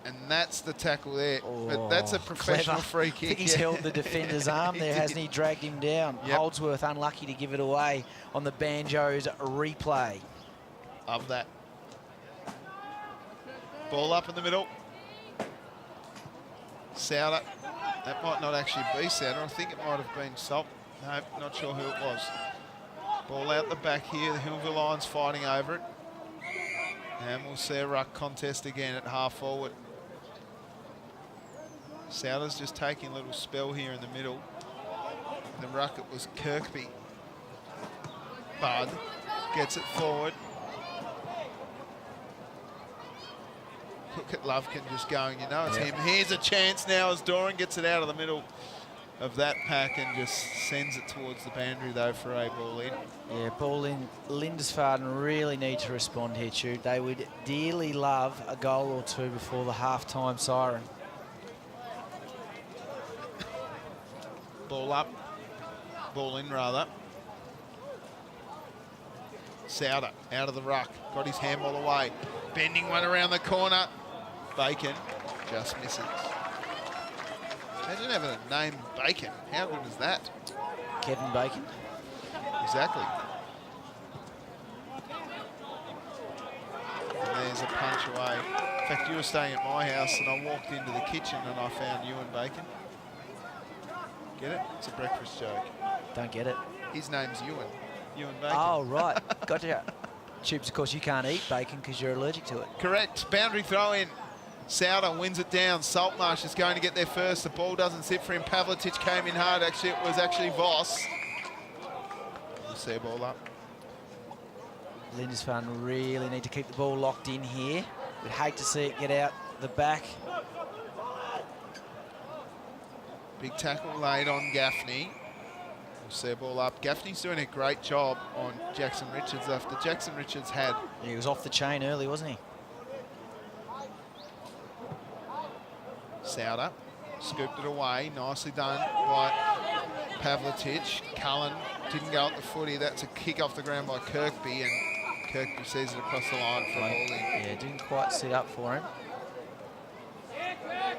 and that's the tackle there. Oh, but that's a professional clever. free kick. I think he's held the defender's arm there, hasn't he? Dragged him down. Yep. Holdsworth unlucky to give it away on the Banjos replay. Of that. Ball up in the middle. Souter. That might not actually be Souter. I think it might have been Sept. No, not sure who it was. Ball out the back here. The Huonville Lions fighting over it. And we'll see a ruck contest again at half forward. Souter's just taking a little spell here in the middle. The ruck, it was Kirkby. Bud gets it forward. Look at Lovekin just going, you know, it's him. Here's a chance now as Doran gets it out of the middle of that pack and just sends it towards the boundary, though, for a ball in. Yeah, ball in. Lindisfarne really need to respond here, Tube. They would dearly love a goal or two before the half-time siren. Ball up. Ball in, rather. Souter out of the ruck. Got his handball away. Bending one around the corner. Bacon just misses. Imagine having a name Bacon. How good is that? Kevin Bacon. Exactly. And there's a punch away. In fact, you were staying at my house and I walked into the kitchen and I found Ewan Bacon. Get it? It's a breakfast joke. Don't get it. His name's Ewan. Ewan Bacon. Oh, right. Gotcha. Tubes, of course, you can't eat bacon because you're allergic to it. Correct. Boundary throw in. Souter wins it down. Saltmarsh is going to get there first. The ball doesn't sit for him. Pavletic came in hard. Actually, it was actually Voss. We'll see a ball up. Lindisfarne really need to keep the ball locked in here. We'd hate to see it get out the back. Big tackle laid on Gaffney. We'll see a ball up. Gaffney's doing a great job on Jackson Richards after Jackson Richards had... He was off the chain early, wasn't he? Souter scooped it away. Nicely done by Pavletic. Cullen didn't go at the footy. That's a kick off the ground by Kirkby, and Kirkby sees it across the line for a ball in. Yeah, didn't quite sit up for him.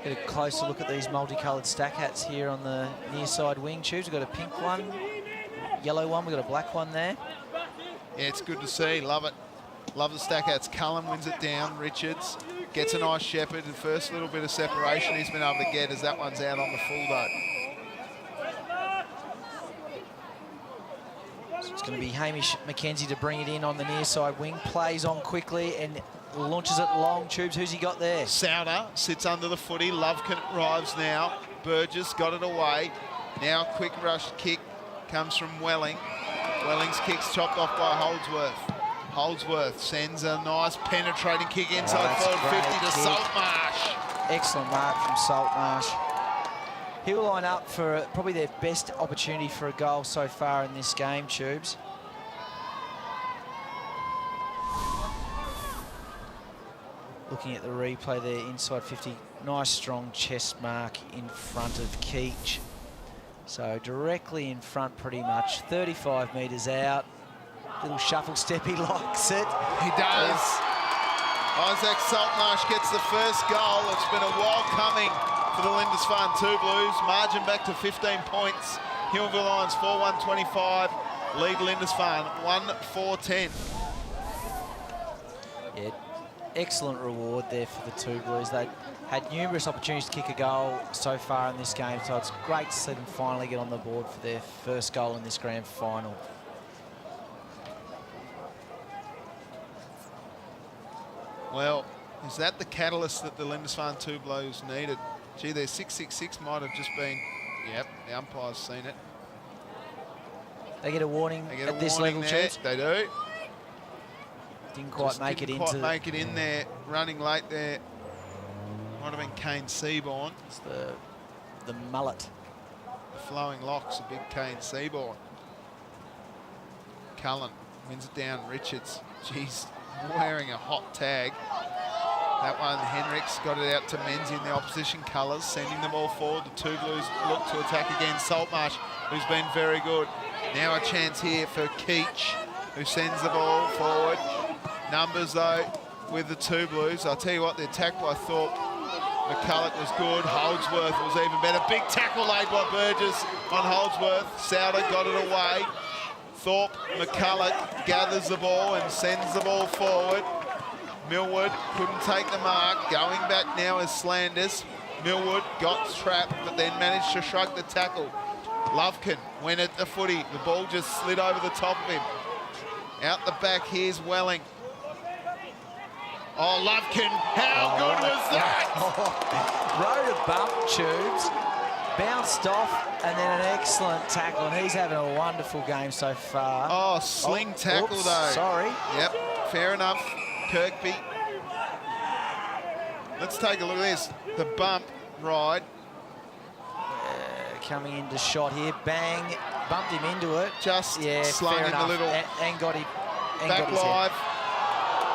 Get a closer look at these multicoloured stack hats here on the near side wing, Tubes. We've got a pink one, yellow one, we've got a black one there. Yeah, it's good to see. Love it. Love the stack hats. Cullen wins it down. Richards gets a nice shepherd. The first little bit of separation he's been able to get as that one's out on the full, though. So it's going to be Hamish McKenzie to bring it in on the near side wing. Plays on quickly and launches it long. Tubes, who's he got there? Souter sits under the footy. Lovekin arrives now. Burgess got it away. Now quick rush kick comes from Welling. Welling's kick's chopped off by Holdsworth. Holdsworth sends a nice penetrating kick inside forward 50 to Saltmarsh. Excellent mark from Saltmarsh. He'll line up for probably their best opportunity for a goal so far in this game, Tubes. Looking at the replay there, inside 50, nice strong chest mark in front of Keach. So directly in front pretty much, 35 metres out. Little shuffle step, he locks it. He does. Isaac Saltmarsh gets the first goal. It's been a while coming for the Lindisfarne 2 Blues. Margin back to 15 points. Huonville Lions 4-1-25. Lead Lindisfarne 1-4-10. Yeah, excellent reward there for the 2 Blues. They had numerous opportunities to kick a goal so far in this game, so it's great to see them finally get on the board for their first goal in this grand final. Well, is that the catalyst that the Lindisfarne 2 Blues needed? Gee, their 6-6-6 might have just been... Yep, the umpire's seen it. They get a warning at this level, Chiefs? They do. Didn't quite make it into... Didn't quite make it in there. Running late there. Might have been Kane Seaborn. It's the mullet. The flowing locks of big Kane Seaborn. Cullen wins it down. Richards, geez, wearing a hot tag. That one, Henricks got it out to Menzies in the opposition colours, sending the ball forward. The two Blues look to attack again. Saltmarsh, who's been very good. Now a chance here for Keach, who sends the ball forward. Numbers, though, with the two Blues. I'll tell you what, the attack by Thorpe McCulloch was good. Holdsworth was even better. Big tackle laid by Burgess on Holdsworth. Souter got it away. Thorpe McCulloch gathers the ball and sends the ball forward. Millwood couldn't take the mark. Going back now is Slanders. Millwood got trapped, but then managed to shrug the tackle. Lovekin went at the footy. The ball just slid over the top of him. Out the back, here's Welling. Oh, Lovekin, how good was that? Rode a bump, Tubes, bounced off, and then an excellent tackle, and he's having a wonderful game so far. Oh, sling tackle, oops, though. Sorry. Yep, fair enough, Kirkby. Let's take a look at this. The bump ride. Coming into shot here, bang, bumped him into it. Just slung fair in enough. the little and got him. back live.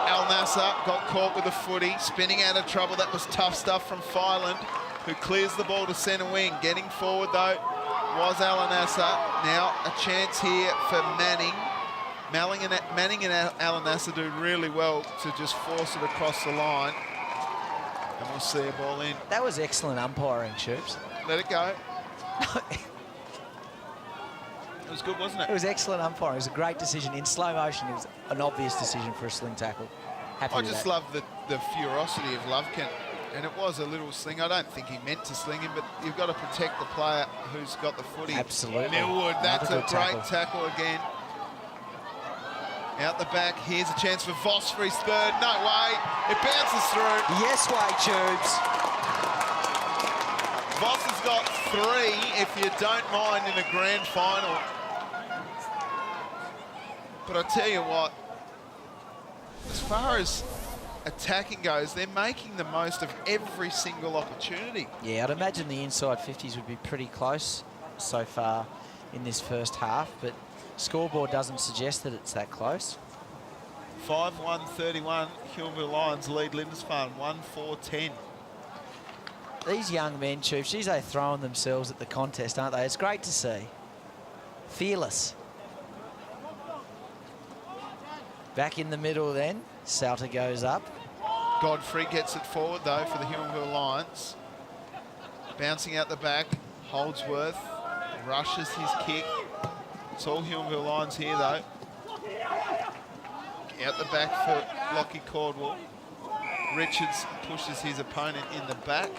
Al Nasser got caught with the footy, spinning out of trouble. That was tough stuff from Filand, who clears the ball to centre wing. Getting forward, though, was Al Nasser. Now a chance here for Manning. Manning and Al Nasser do really well to just force it across the line. And we'll see a ball in. That was excellent umpiring, Tubes. Let it go. It was good, wasn't it? It was excellent umpiring. It was a great decision. In slow motion, it was an obvious decision for a sling tackle. Happy I with just that. love the ferocity of Lovekin. And it was a little sling. I don't think he meant to sling him, but you've got to protect the player who's got the footy. Absolutely. Millwood, that's a Another great good tackle again. Out the back, here's a chance for Voss for his third. No way, it bounces through. Yes way, Tubes. Voss has got 3, if you don't mind, in a grand final. But I tell you what, as far as attacking goes, they're making the most of every single opportunity. Yeah, I'd imagine the inside 50s would be pretty close so far in this first half, but scoreboard doesn't suggest that it's that close. 5-1-31, Huonville Lions lead Lindisfarne 1-4-10. These young men, Tubes, geez, they're throwing themselves at the contest, aren't they? It's great to see. Fearless. Back in the middle then, Souter goes up. Godfrey gets it forward, though, for the Huonville Lions. Bouncing out the back, Holdsworth rushes his kick. It's all Huonville Lions here, though. Out the back for Lockie Caldwell. Richards pushes his opponent in the back.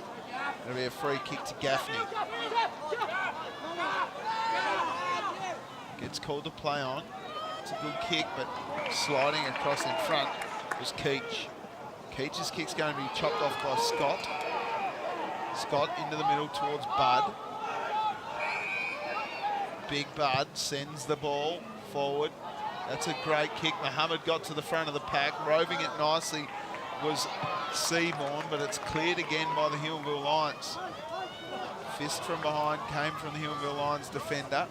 It'll be a free kick to Gaffney. Gets called to play on. It's a good kick, but sliding across in front was Keach. Keach's kick's going to be chopped off by Scott. Scott into the middle towards Bud. Big Bud sends the ball forward. That's a great kick. Muhammad got to the front of the pack. Roving it nicely was Seaborn, but it's cleared again by the Huonville Lions. Fist from behind came from the Huonville Lions defender.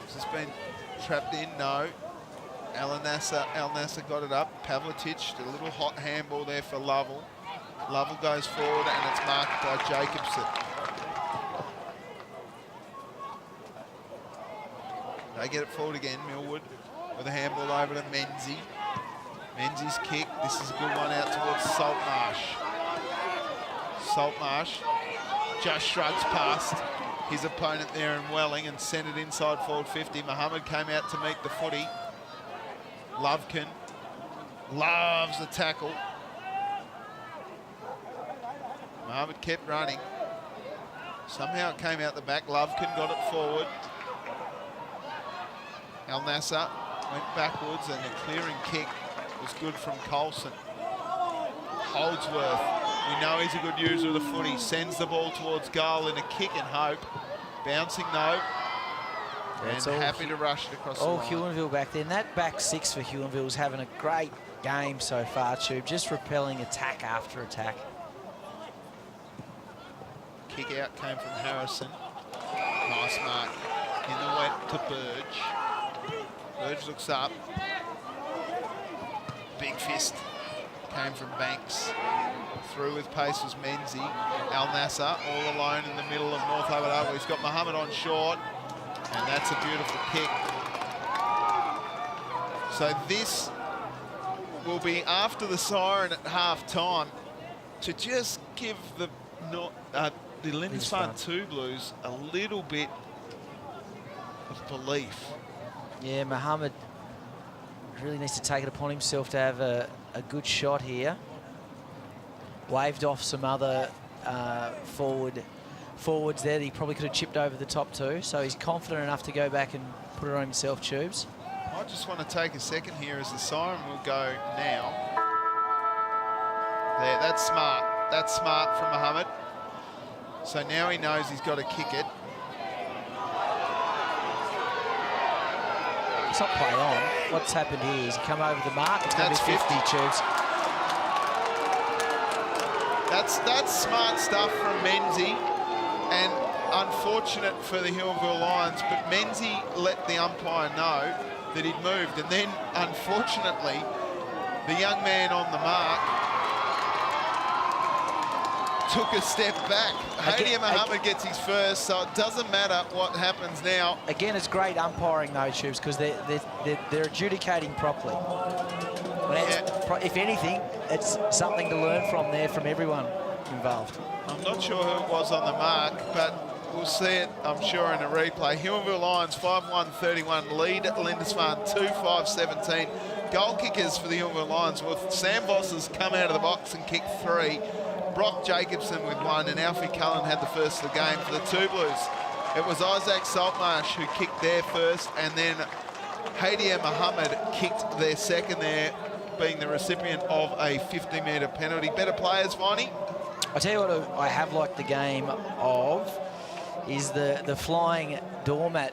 Has this been trapped in? No. Al Nasser got it up. Pavlitic, a little hot handball there for Lovell. Lovell goes forward and it's marked by Jacobson. They get it forward again, Millwood, with a handball over to Menzies. Menzies' kick, this is a good one out towards Saltmarsh. Saltmarsh just shrugs past his opponent there in Welling and sent it inside forward 50. Muhammad came out to meet the footy. Lovekin loves the tackle. Muhammad kept running. Somehow it came out the back. Lovekin got it forward. Al Nasser went backwards and the clearing kick was good from Colson. Holdsworth, we know he's a good user of the footy, sends the ball towards goal in a kick and hope. Bouncing though, and happy to rush it across the line. All Huonville back then. That back 6 for Huonville's having a great game so far, Tube, just repelling attack after attack. Kick out came from Harrison. Nice mark in the wet to Burge. Burge looks up. Big fist came from Banks. Through with pace was Menzie. Al Nasser all alone in the middle of North Hobart. He's got Muhammad on short, and that's a beautiful kick. So this will be after the siren at half-time to just give the Lindisfarne 2 Blues a little bit of belief. Yeah, Muhammad really needs to take it upon himself to have a good shot here. Waved off some other forwards there that he probably could have chipped over the top too. So he's confident enough to go back and put it on himself, Tubes. I just want to take a second here as the siren will go now. There, that's smart. That's smart from Muhammad. So now he knows he's got to kick it. It's not played on. What's happened here is he come over the mark. It's going to be 50, Tubes. That's smart stuff from Menzie, and unfortunate for the Huonville Lions, but Menzie let the umpire know that he'd moved, and then unfortunately the young man on the mark took a step back. Hadiya Muhammad gets his first, so it doesn't matter what happens now. Again, it's great umpiring though, Tubes, because they're adjudicating properly. If anything, it's something to learn from there from everyone involved. I'm not sure who it was on the mark, but we'll see it, I'm sure, in a replay. Huonville Lions 5-1-31 lead at Lindisfarne 2-5-17. Goal kickers for the Huonville Lions, with Sam Voss has come out of the box and kicked 3. Brock Jacobson with 1, and Alfie Cullen had the first of the game for the 2 Blues. It was Isaac Saltmarsh who kicked their first, and then Hadiya Muhammad kicked their second there, being the recipient of a 50-metre penalty. Better players, Viney? I tell you what I have liked the game of is the flying doormat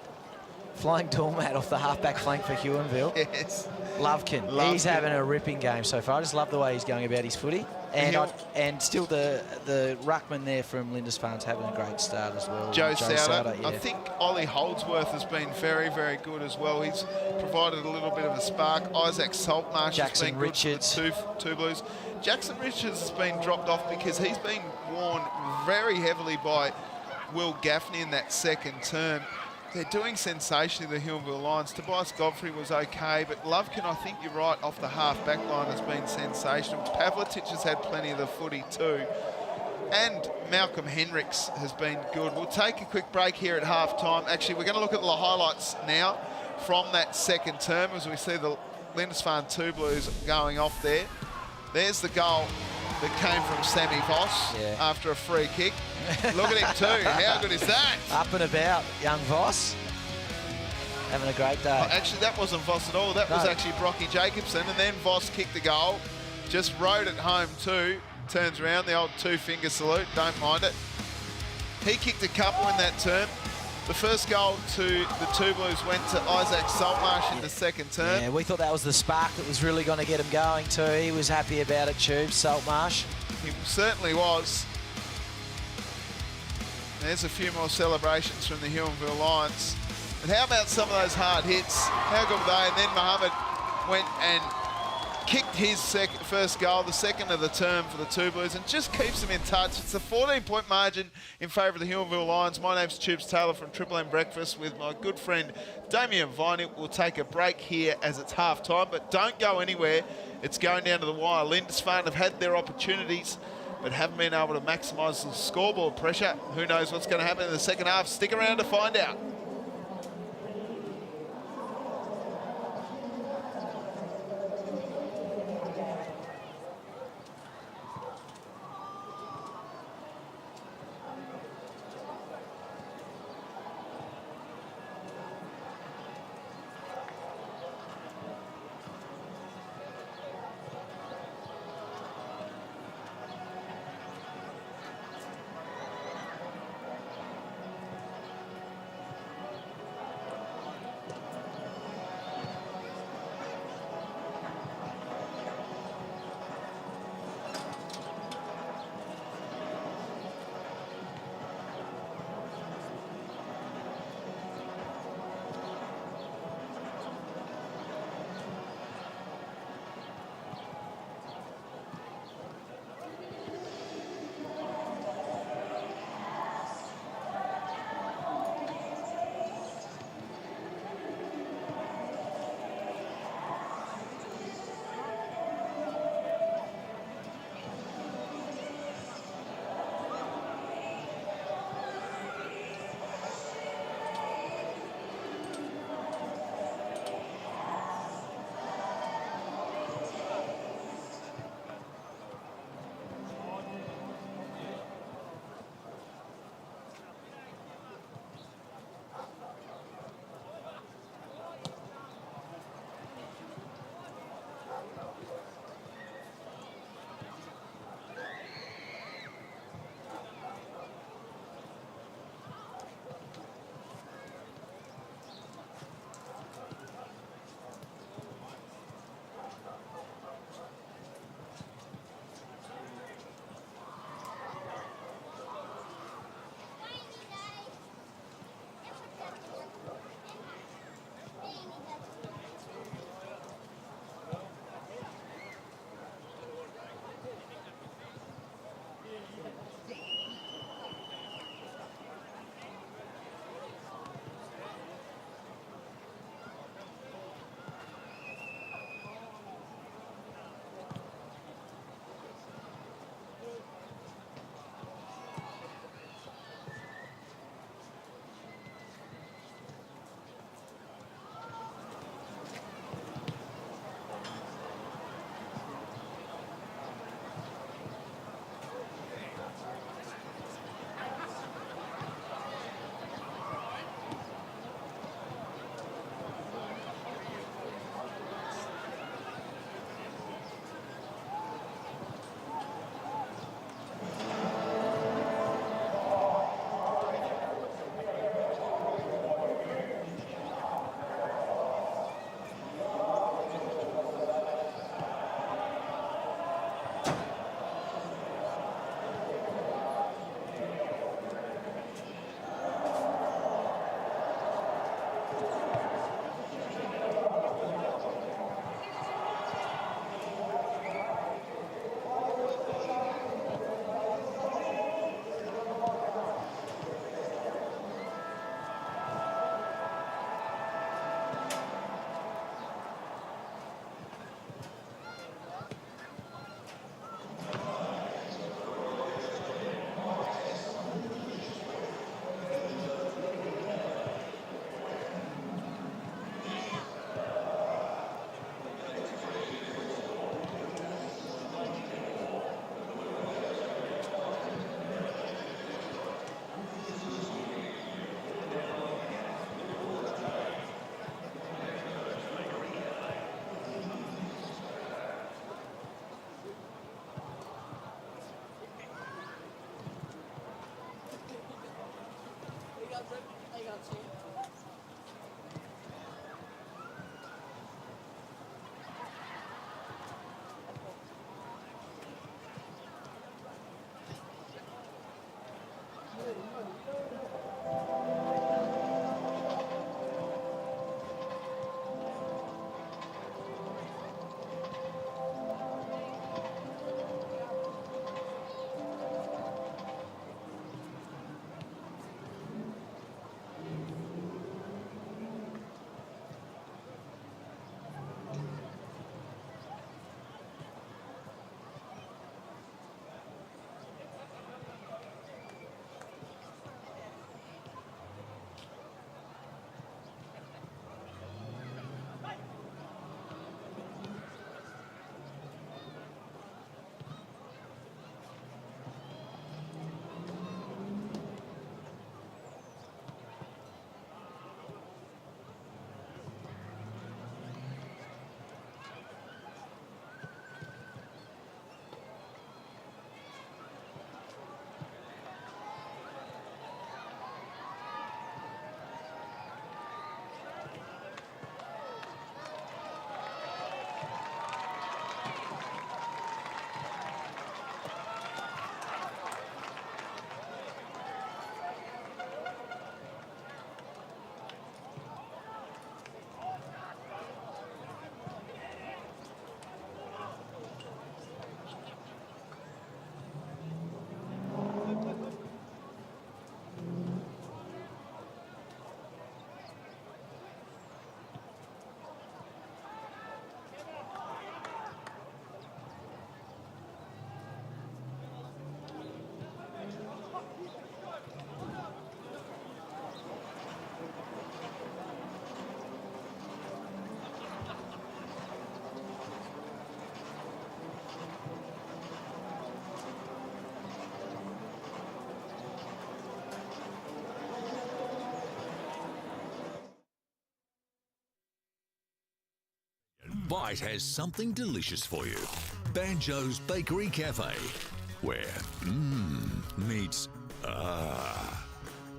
off the halfback flank for Huonville. Yes. Lovekin. He's having a ripping game so far. I just love the way he's going about his footy. And still the ruckman there from Lindisfarne's having a great start as well. Joe Sauter. Yeah. I think Ollie Holdsworth has been very, very good as well. He's provided a little bit of a spark. Isaac Saltmarsh has been good for the two Blues. Jackson Richards has been dropped off because he's been worn very heavily by Will Gaffney in that second term. They're doing sensationally, the Huonville Lions. Tobias Godfrey was okay, but Lovekin, I think you're right, off the half-back line has been sensational. Pavlitic has had plenty of the footy too. And Malcolm Hendricks has been good. We'll take a quick break here at half-time. Actually, we're going to look at the highlights now from that second term as we see the Lindisfarne 2 Blues going off there. There's the goal that came from Sammy Voss after a free kick. Look at him too. How good is that? Up and about, young Voss. Having a great day. Oh, actually, that wasn't Voss at all. That was actually Brocky Jacobson. And then Voss kicked the goal. Just rode it home too. Turns around, the old 2-finger salute. Don't mind it. He kicked a couple in that term. The first goal to the 2 Blues went to Isaac Saltmarsh in the second term. Yeah, we thought that was the spark that was really going to get him going too. He was happy about it, Tubes, Saltmarsh. He certainly was. There's a few more celebrations from the Huonville Lions. But how about some of those hard hits? How good were they? And then Muhammad went and kicked his first goal, the second of the term for the 2 Blues, and just keeps them in touch. It's a 14-point margin in favour of the Huonville Lions. My name's Tubes Taylor from Triple M Breakfast with my good friend Damien Viney. We'll take a break here as it's half-time, but don't go anywhere. It's going down to the wire. Lindisfarne have had their opportunities, but haven't been able to maximise the scoreboard pressure. Who knows what's going to happen in the second half? Stick around to find out. Bite has something delicious for you. Banjos Bakery Cafe, where meets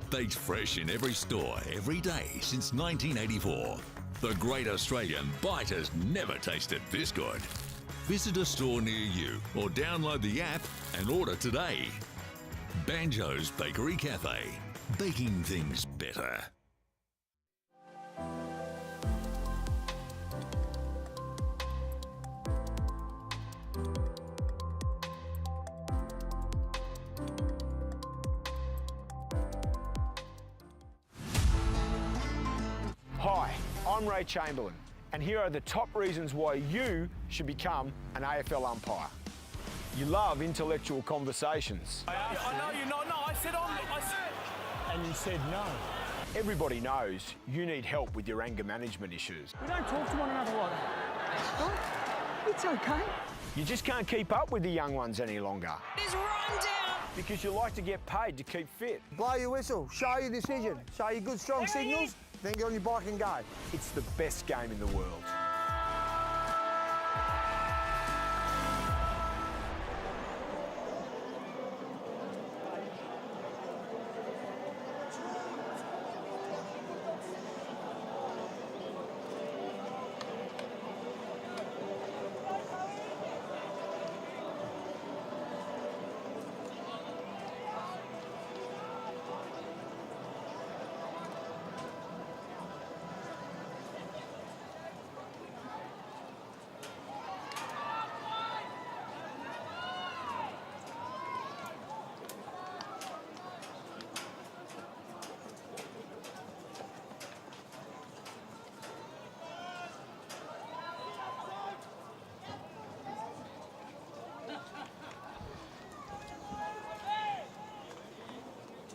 baked fresh in every store every day since 1984. The great Australian bite has never tasted this good. Visit a store near you or download the app and order today. Banjos Bakery Cafe, baking things better. Hi, I'm Ray Chamberlain, and here are the top reasons why you should become an AFL umpire. You love intellectual conversations. I know you're not. No, I said. And you said no. Everybody knows you need help with your anger management issues. We don't talk to one another like that. Oh, it's okay. You just can't keep up with the young ones any longer. It's run down. Because you like to get paid to keep fit. Blow your whistle, show your decision, show your good strong signals, then get on your bike and go. It's the best game in the world.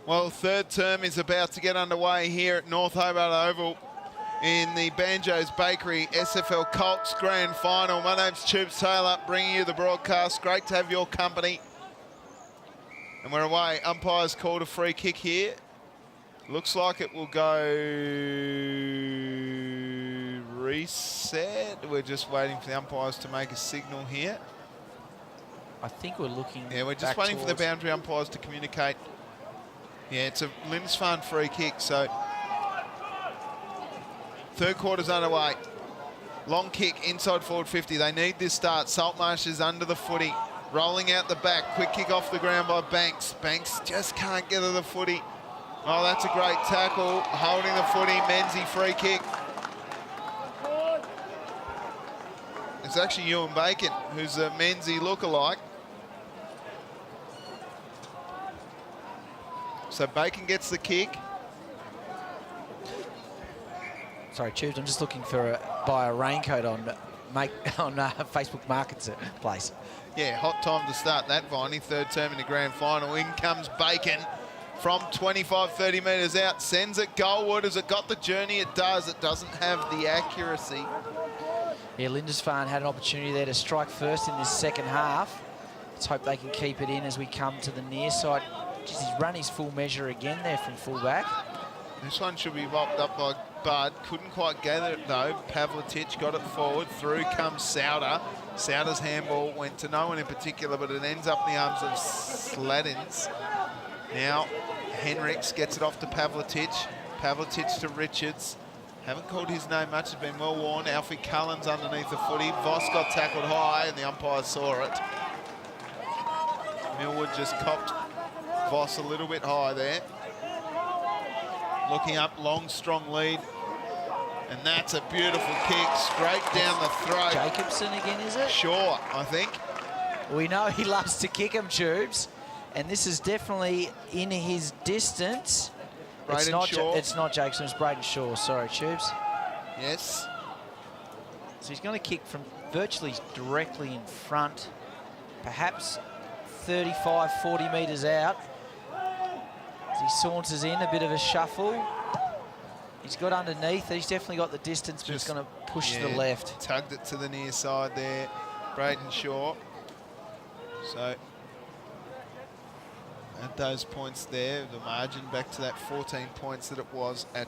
Well, third term is about to get underway here at North Hobart Oval in the Banjos Bakery SFL Colts Grand Final. My name's Tubes Taylor, bringing you the broadcast. Great to have your company. And we're away. Umpire's called a free kick here. Looks like it will go reset. We're just waiting for the umpires to make a signal here. I think we're looking. Yeah, we're just waiting for the boundary umpires to communicate. Yeah, it's a Lindisfarne free kick, so Third quarter's underway. Long kick inside forward 50. They need this start. Saltmarsh is under the footy. Rolling out the back. Quick kick off the ground by Banks. Banks just can't get to the footy. Oh, that's a great tackle. Holding the footy. Menzie free kick. It's actually Ewan Bacon, who's a Menzie lookalike. So Bacon gets the kick. Sorry, Tubes, I'm just looking for buy a raincoat on Facebook Marketplace. Yeah, hot time to start that, Viney. Third term in the grand final. In comes Bacon from 25, 30 metres out. Sends it goalward. Has it got the journey? It does. It doesn't have the accuracy. Yeah, Lindisfarne had an opportunity there to strike first in this second half. Let's hope they can keep it in as we come to the near side. Jeez, he's run his full measure again there from fullback. This one should be mopped up by Bud. Couldn't quite gather it though. Pavletic got it forward. Through comes Souter. Souter's handball went to no one in particular, but it ends up in the arms of Sladdins. Now Henricks gets it off to Pavletic. Pavletic to Richards. Haven't called his name much. It's been well worn. Alfie Cullen's underneath the footy. Voss got tackled high and the umpire saw it. Millwood just copped Voss a little bit high there. Looking up, long, strong lead. And that's a beautiful kick straight down the throat. Jacobson again, is it? Sure, I think. We know he loves to kick them, Tubes. And this is definitely in his distance. It's not Jacobson, it's Braden Shaw. Sorry, Tubes. Yes. So he's going to kick from virtually directly in front, perhaps 35, 40 metres out. As he saunters in, a bit of a shuffle. He's got underneath. He's definitely got the distance, but he's going to push to the left. Tugged it to the near side there, Braden Shaw. So at those points there, the margin back to that 14 points that it was at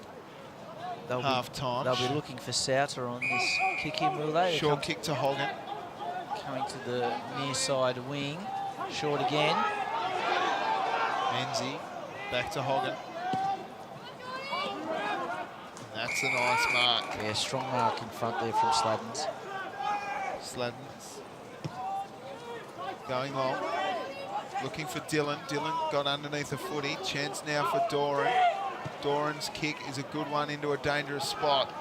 half-time. They'll be looking for Souter on this kick-in, will they? Short kick to Hogan. Coming to the near side wing. Short again. Menzie back to Hogan. That's a nice mark. Yeah, strong mark in front there from Sladdins. Sladdins going long. Looking for Dylan. Dylan got underneath the footy. Chance now for Doran. Doran's kick is a good one into a dangerous spot.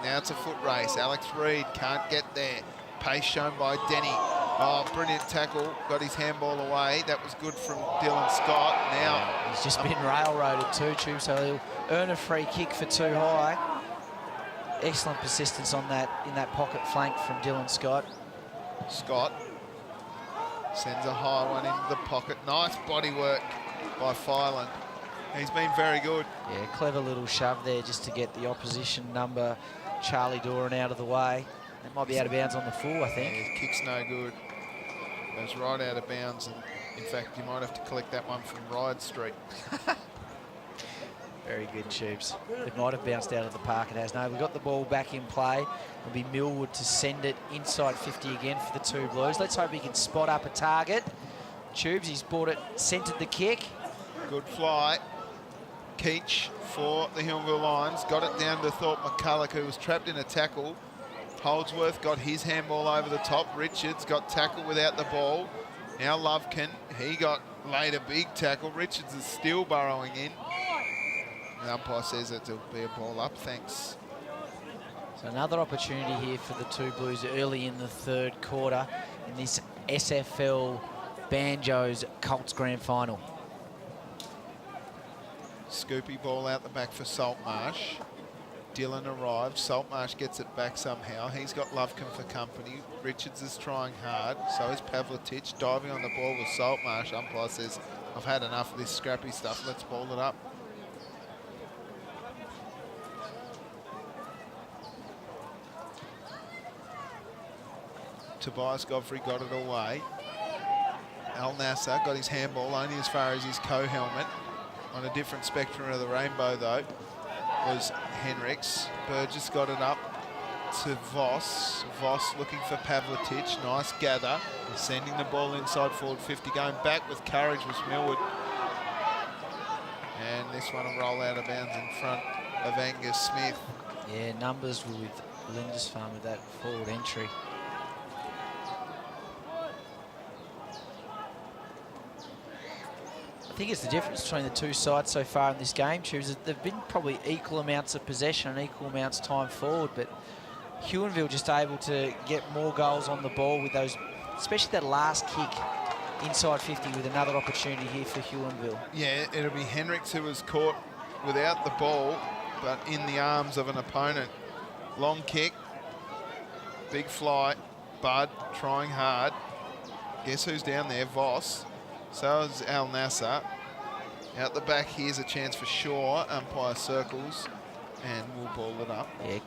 Now it's a foot race. Alex Reid can't get there. Pace shown by Denny. Oh, brilliant tackle. Got his handball away. That was good from Dylan Scott. Now he's just been railroaded too, Tube, so he'll earn a free kick for too high. Excellent persistence on that in that pocket flank from Dylan Scott. Scott sends a high one into the pocket. Nice body work by Filan. He's been very good. Yeah, clever little shove there just to get the opposition number, Charlie Doran, out of the way. It might be out of bounds on the full, I think. Yeah, kick's no good. Goes right out of bounds. And in fact, you might have to collect that one from Ride Street. Very good, Tubes. It might have bounced out of the park. It has. No, we've got the ball back in play. It'll be Millwood to send it inside 50 again for the two Blues. Let's hope he can spot up a target. Tubes, he's brought it, centred the kick. Good fly. Keach for the Huonville Lions. Got it down to Thorpe McCulloch, who was trapped in a tackle. Holdsworth got his handball over the top. Richards got tackled without the ball. Now Lovekin, he got laid a big tackle. Richards is still burrowing in. The umpire says it'll be a ball up, thanks. So another opportunity here for the two Blues early in the third quarter in this SFL Banjos Colts grand final. Scoopy ball out the back for Saltmarsh. Dylan arrives. Saltmarsh gets it back somehow. He's got Lovekin for company. Richards is trying hard. So is Pavletic. Diving on the ball with Saltmarsh. Umpire says, I've had enough of this scrappy stuff. Let's ball it up. Tobias Godfrey got it away. Al Nasser got his handball only as far as his co-helmet. On a different spectrum of the rainbow, though, was Henricks. Burgess got it up to Voss. Voss looking for Pavletic. Nice gather. Sending the ball inside forward 50. Going back with courage was Millwood. And this one will roll out of bounds in front of Angus Smith. Yeah, numbers with Lindisfarne with that forward entry. I think it's the difference between the two sides so far in this game, Tubes. They've been probably equal amounts of possession and equal amounts of time forward, but Huonville just able to get more goals on the ball with those, especially that last kick inside 50 with another opportunity here for Huonville. Yeah, it'll be Hendricks who was caught without the ball, but in the arms of an opponent. Long kick, big fly, Bud trying hard. Guess who's down there? Voss. So is Al Nasser. Out the back, here's a chance for Shaw. Umpire circles, and we'll ball it up. Yeah,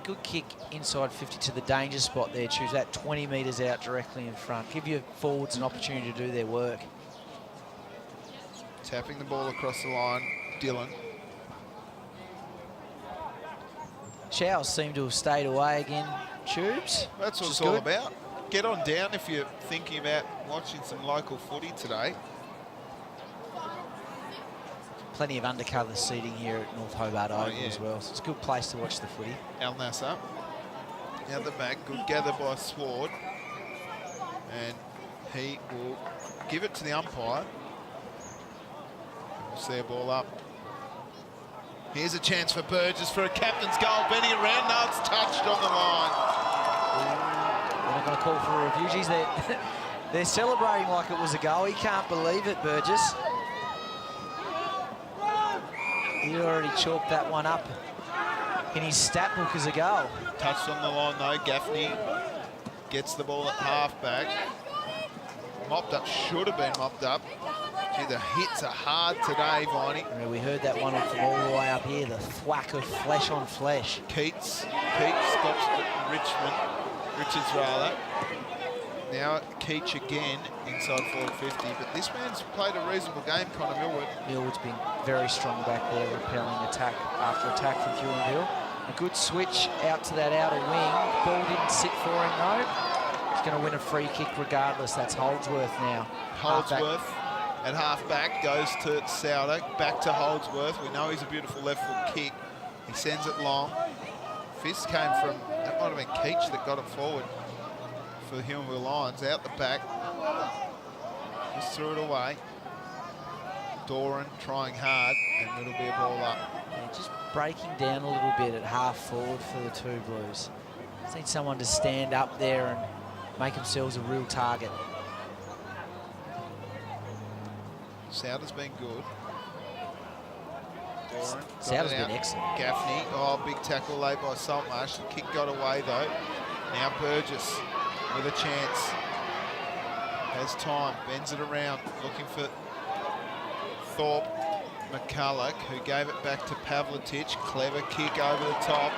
good kick inside 50 to the danger spot there. Choose that 20 metres out directly in front. Give your forwards an opportunity to do their work. Tapping the ball across the line, Dylan. Chows seem to have stayed away again, Tubes. That's what it's all about. Get on down if you're thinking about watching some local footy today. Plenty of undercover seating here at North Hobart Oval as well, so it's a good place to watch the footy. Al Nasser. Out the back, good gather by Sward. And he will give it to the umpire. We'll see a ball up. Here's a chance for Burgess for a captain's goal. Benny around, no, it's touched on the line. They're not going to call for a review. Geez, they're celebrating like it was a goal. He can't believe it, Burgess. He already chalked that one up in his stat book as a goal. Touched on the line though. Gaffney gets the ball at half-back. Mopped up, should have been mopped up. Gee, the hits are hard today, Viney. Yeah, we heard that one from all the way up here, the thwack of flesh on flesh. Keats stops Richards rather. Now Keach again inside forward 50, but this man's played a reasonable game, Connor Millwood. Millwood's been very strong back there, repelling attack after attack from Huonville. A good switch out to that outer wing. Ball didn't sit for him though. He's going to win a free kick regardless. That's Holdsworth now. Holdsworth at half-back goes to Souder, back to Holdsworth. We know he's a beautiful left foot kick. He sends it long. Fist came from, that might have been Keach that got it forward for the Huonville Lions. Out the back, just threw it away. Doran trying hard, and it'll be a ball up. Yeah, just breaking down a little bit at half forward for the two Blues. Just need someone to stand up there and make themselves a real target. Souder's been good. Doran. Souder's been excellent. Gaffney, big tackle late by Saltmarsh. The kick got away though. Now Burgess with a chance. Has time, bends it around, looking for Thorpe. McCulloch, who gave it back to Pavletich. Clever kick over the top.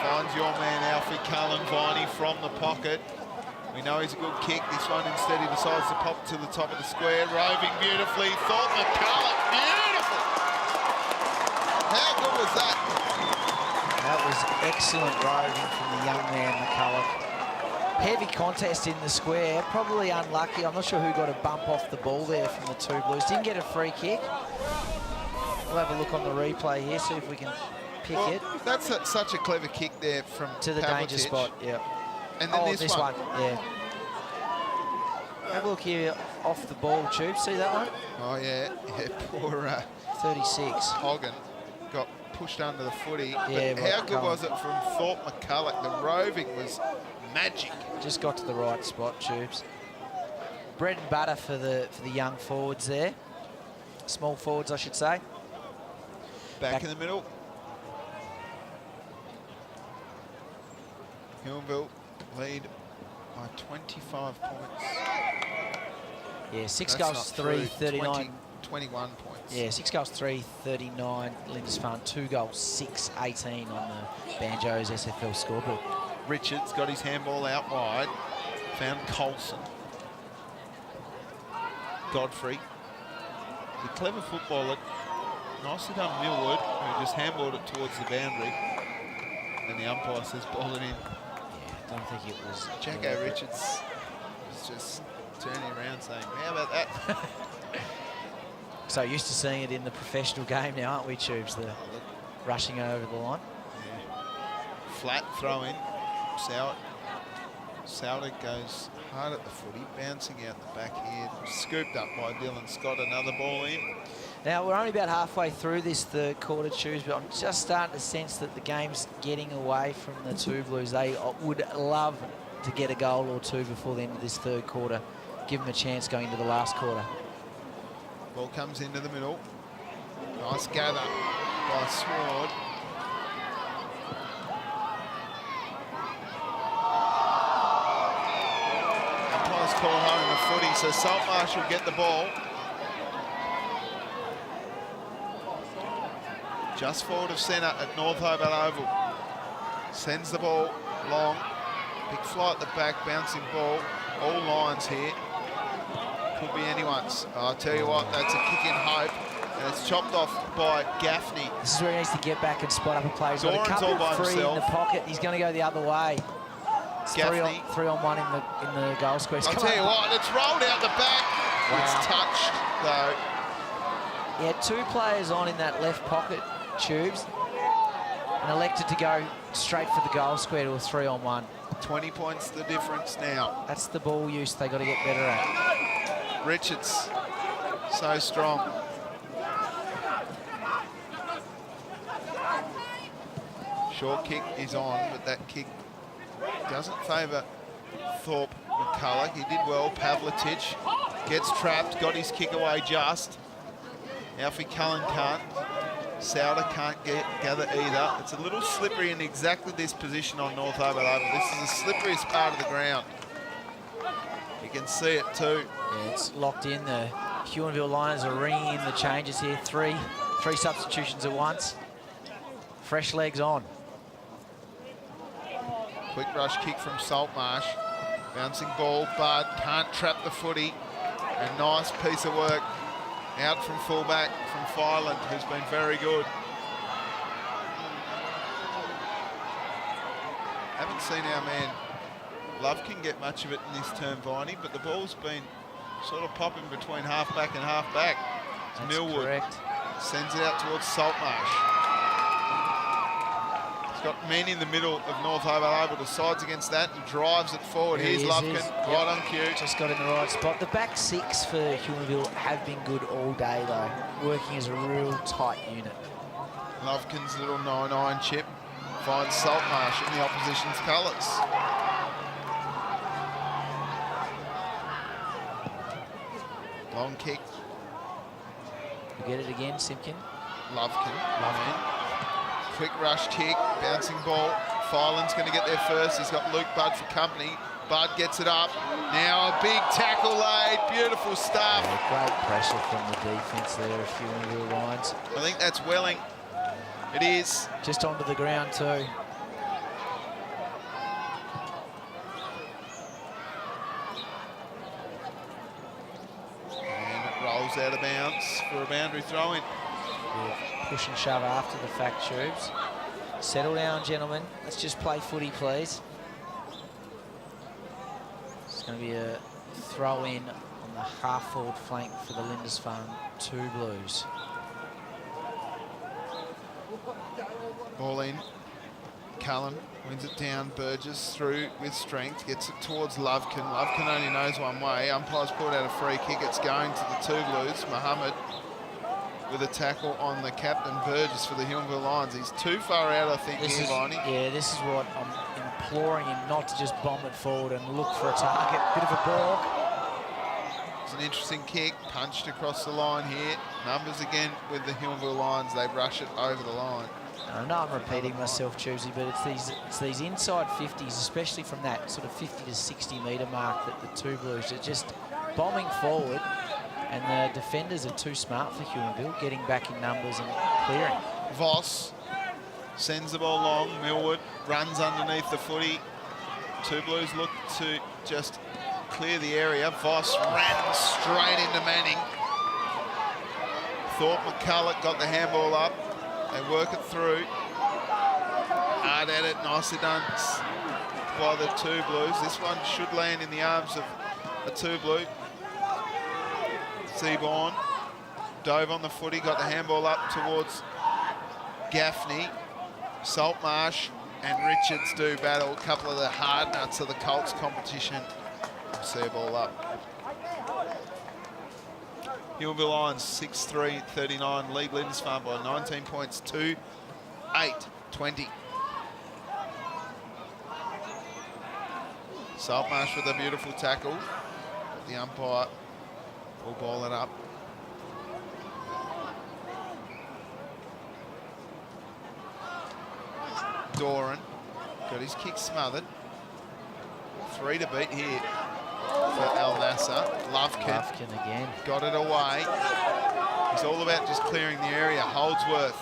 Finds your man Alfie Cullen, Viney from the pocket. We know he's a good kick. This one instead he decides to pop to the top of the square. Roving beautifully. Thorpe McCulloch, beautiful! How good was that? That was excellent roving from the young man McCulloch. Heavy contest in the square, probably unlucky. I'm not sure who got a bump off the ball there from the two Blues. Didn't get a free kick. We'll have a look on the replay here, see if we can pick it. That's such a clever kick there from to the Pavletich. danger spot, yeah. And then this one. Yeah. Have a look here off the ball, Tube. See that one? Oh, yeah. Poor 36. Hogan got pushed under the footy. Yeah, but how good was it from Thorpe McCulloch? The roving was magic. Just got to the right spot, Tubes. Bread and butter for the young forwards there. Small forwards, I should say. Back in the middle. Huonville lead by 25 points. Yeah, 6 That's goals, not 3, true. 39. 21 points. Yeah, 6 goals, 3, 39. Lindisfarne, 2 goals, 6, 18 on the Banjos SFL scoreboard. Richards got his handball out wide. Found Colson. Godfrey. The clever footballer. Nicely done Millwood, who just handballed it towards the boundary. And the umpire says ball it in. I don't think it was. Jacko Richards was just turning around saying, how about that? So used to seeing it in the professional game now, aren't we, Tubes? The rushing over the line. Yeah. flat throw in. Sauter goes hard at the footy, bouncing out the back here. Scooped up by Dylan Scott, another ball in. Now, we're only about halfway through this third quarter, Choose, but I'm just starting to sense that the game's getting away from the Two Blues. They would love to get a goal or two before the end of this third quarter. Give them a chance going into the last quarter. Ball comes into the middle. Nice gather by Sword. Umpire's call home the footy, so Saltmarsh will get the ball. Just forward of centre at North Hobart Oval. Sends the ball long. Big fly at the back, bouncing ball. All lines here. Could be anyone's. I'll tell you what, that's a kick in hope. And it's chopped off by Gaffney. This is where he needs to get back and spot up a play. He's got a Doran's couple all by free himself. in the pocket. He's going to go the other way. It's Gaffney. three on one in the goal square. I'll tell you what, it's rolled out the back. Wow. It's touched, though. He had two players on in that left pocket, Tubes, and elected to go straight for the goal square to a 3-on-1. 20 points the difference now. That's the ball use they got to get better at. Richards, so strong. Short kick is on, but that kick doesn't favour Thorpe McCulloch. He did well. Pavlitic gets trapped, got his kick away just. Alfie Cullen can't. Sauter can't gather either. It's a little slippery in exactly this position on North Hobart Oval. This is the slipperiest part of the ground. You can see it too. Yeah, it's locked in. The Huonville Lions are ringing in the changes here. Three substitutions at once. Fresh legs on. Quick rush kick from Saltmarsh. Bouncing ball, Bud can't trap the footy. A nice piece of work out from fullback from Fireland, who's been very good. Haven't seen our man Lovekin get much of it in this term, Viney, but the ball's been sort of popping between half-back and half-back. Millwood correct. sends it out towards Saltmarsh. He's got men in the middle of North Hobart Oval, decides against that and drives it forward. There Here's he is, Lovekin, right on cue. Just got in the right spot. The back six for Huonville have been good all day, though, working as a real tight unit. Lovekin's little 9-iron chip finds Saltmarsh in the opposition's colours. Long kick. You get it again, Simpkin. Lovekin. Quick rush kick, bouncing ball. Fireland's going to get there first. He's got Luke Budd for company. Budd gets it up. Now a big tackle laid. Beautiful stuff. Yeah, great pressure from the defence there, a few Huonville Lions. I think that's Welling. It is. Just onto the ground too. And it rolls out of bounds for a boundary throw-in. Yeah, push and shove after the fact, Tubes. Settle down, gentlemen. Let's just play footy, please. It's going to be a throw-in on the half-forward flank for the Lindisfarne Two Blues. Ball in. Cullen wins it down. Burgess through with strength. Gets it towards Lovekin. Lovekin only knows one way. Umpire's pulled out a free kick. It's going to the Two Blues. Mohammed with a tackle on the captain, Burgess, for the Huonville Lions. He's too far out, I think, here, Viney. Yeah, this is what I'm imploring him not to just bomb it forward and look for a target. Bit of a balk. It's an interesting kick. Punched across the line here. Numbers again with the Huonville Lions. They rush it over the line. I know I'm repeating myself, Tubesy, but it's these inside 50s, especially from that sort of 50 to 60 metre mark, that the Two Blues are just bombing forward, and the defenders are too smart for Huonville, getting back in numbers and clearing. Voss sends the ball long. Millwood runs underneath the footy. Two Blues look to just clear the area. Voss ran straight into Manning. Thorpe McCulloch got the handball up. They work it through. Hard at it, nicely done by the Two Blues. This one should land in the arms of a Two Blue. Seaborn dove on the footy, got the handball up towards Gaffney. Saltmarsh and Richards do battle. A couple of the hard nuts of the Colts competition. See a ball up. Huonville Lions 6-3-39, lead Lindisfarne by 19 points, 2-8-20. Saltmarsh with a beautiful tackle. The umpire will ball it up. Doran got his kick smothered. 3 to beat here for Al Nassr. Lovekin again. Got it away. He's all about just clearing the area. Holdsworth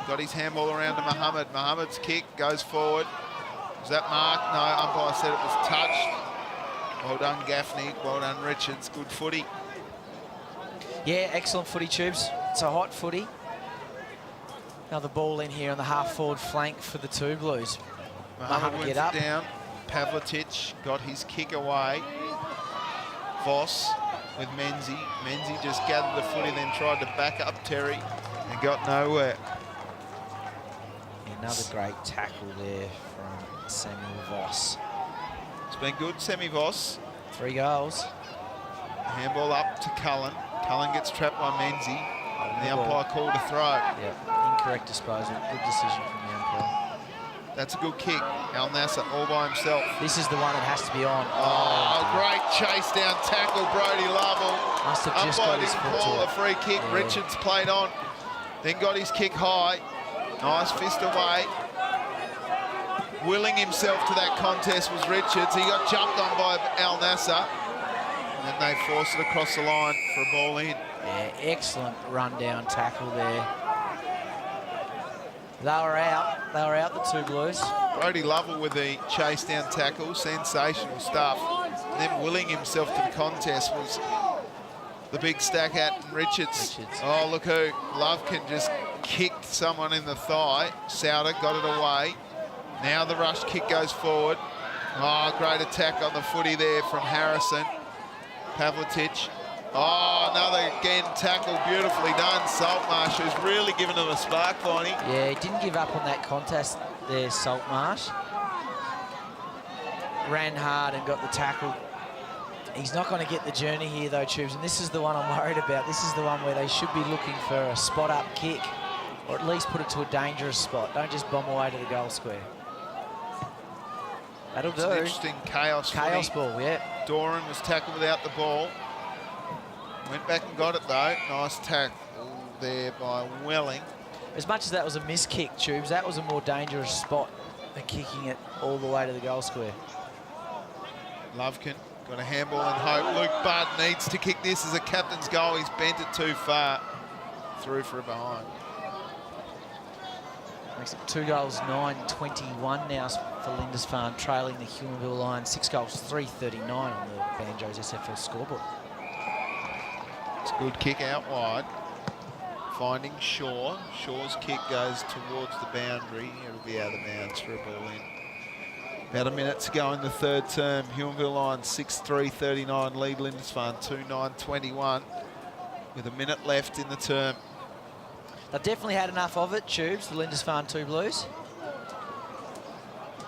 got his handball around to Muhammad. Muhammad's kick goes forward. Was that marked? No, umpire said it was touched. Well done, Gaffney. Well done, Richards. Good footy. Yeah, excellent footy, Tubes. It's a hot footy. Another ball in here on the half-forward flank for the two Blues. Muhammad wins get up. it down. Pavletic got his kick away. Voss with Menzie. Menzie just gathered the footy, then tried to back up Terry and got nowhere. Another great tackle there from Samuel Voss. It's been good, Semi Voss. 3 goals. Handball up to Cullen. Cullen gets trapped by Menzie. And the umpire called a throw. Yeah, incorrect disposal. Good decision from the umpire. That's a good kick. Al Nassr all by himself. This is the one that has to be on. Oh, great chase down tackle, Brody Lovell. Must have just umpire got his didn't foot call to a it. free kick. Yeah. Richards played on. Then got his kick high. Nice fist away. Willing himself to that contest was Richards. He got jumped on by Al Nassr. And then they forced it across the line for a ball in. Yeah, excellent rundown tackle there. They were out. They were out, the two Blues. Brody Lovell with the chase down tackle. Sensational stuff. And then willing himself to the contest was the big stack at Richards. Oh, look who. Lovekin just kicked someone in the thigh. Souter got it away. Now the rush kick goes forward. Oh, great attack on the footy there from Harrison. Pavletic. Oh, another again tackle, beautifully done. Saltmarsh, who's really given them a spark, Viney. Yeah, he didn't give up on that contest there, Saltmarsh. Ran hard and got the tackle. He's not going to get the journey here, though, Tubes, and this is the one I'm worried about. This is the one where they should be looking for a spot-up kick, or at least put it to a dangerous spot. Don't just bomb away to the goal square. That'll It's do. an interesting chaos Chaos footy. ball, yeah. Doran was tackled without the ball. Went back and got it, though. Nice tackle there by Welling. As much as that was a miss kick, Tubes, that was a more dangerous spot than kicking it all the way to the goal square. Lovekin got a handball in hope. Luke Budd needs to kick this as a captain's goal. He's bent it too far. Through for a behind. Makes it 2 goals, 9-21 now for Lindisfarne, trailing the Huonville Lions. 6 goals, 3-39 on the Banjos SFL scoreboard. It's a good kick out wide. Finding Shaw. Shaw's kick goes towards the boundary. It'll be out of bounds for a ball in. About a minute to go in the third term. Huonville Lions 6-3-39, lead Lindisfarne 2-9-21 with a minute left in the term. They've definitely had enough of it, Tubes, the Lindisfarne 2 Blues.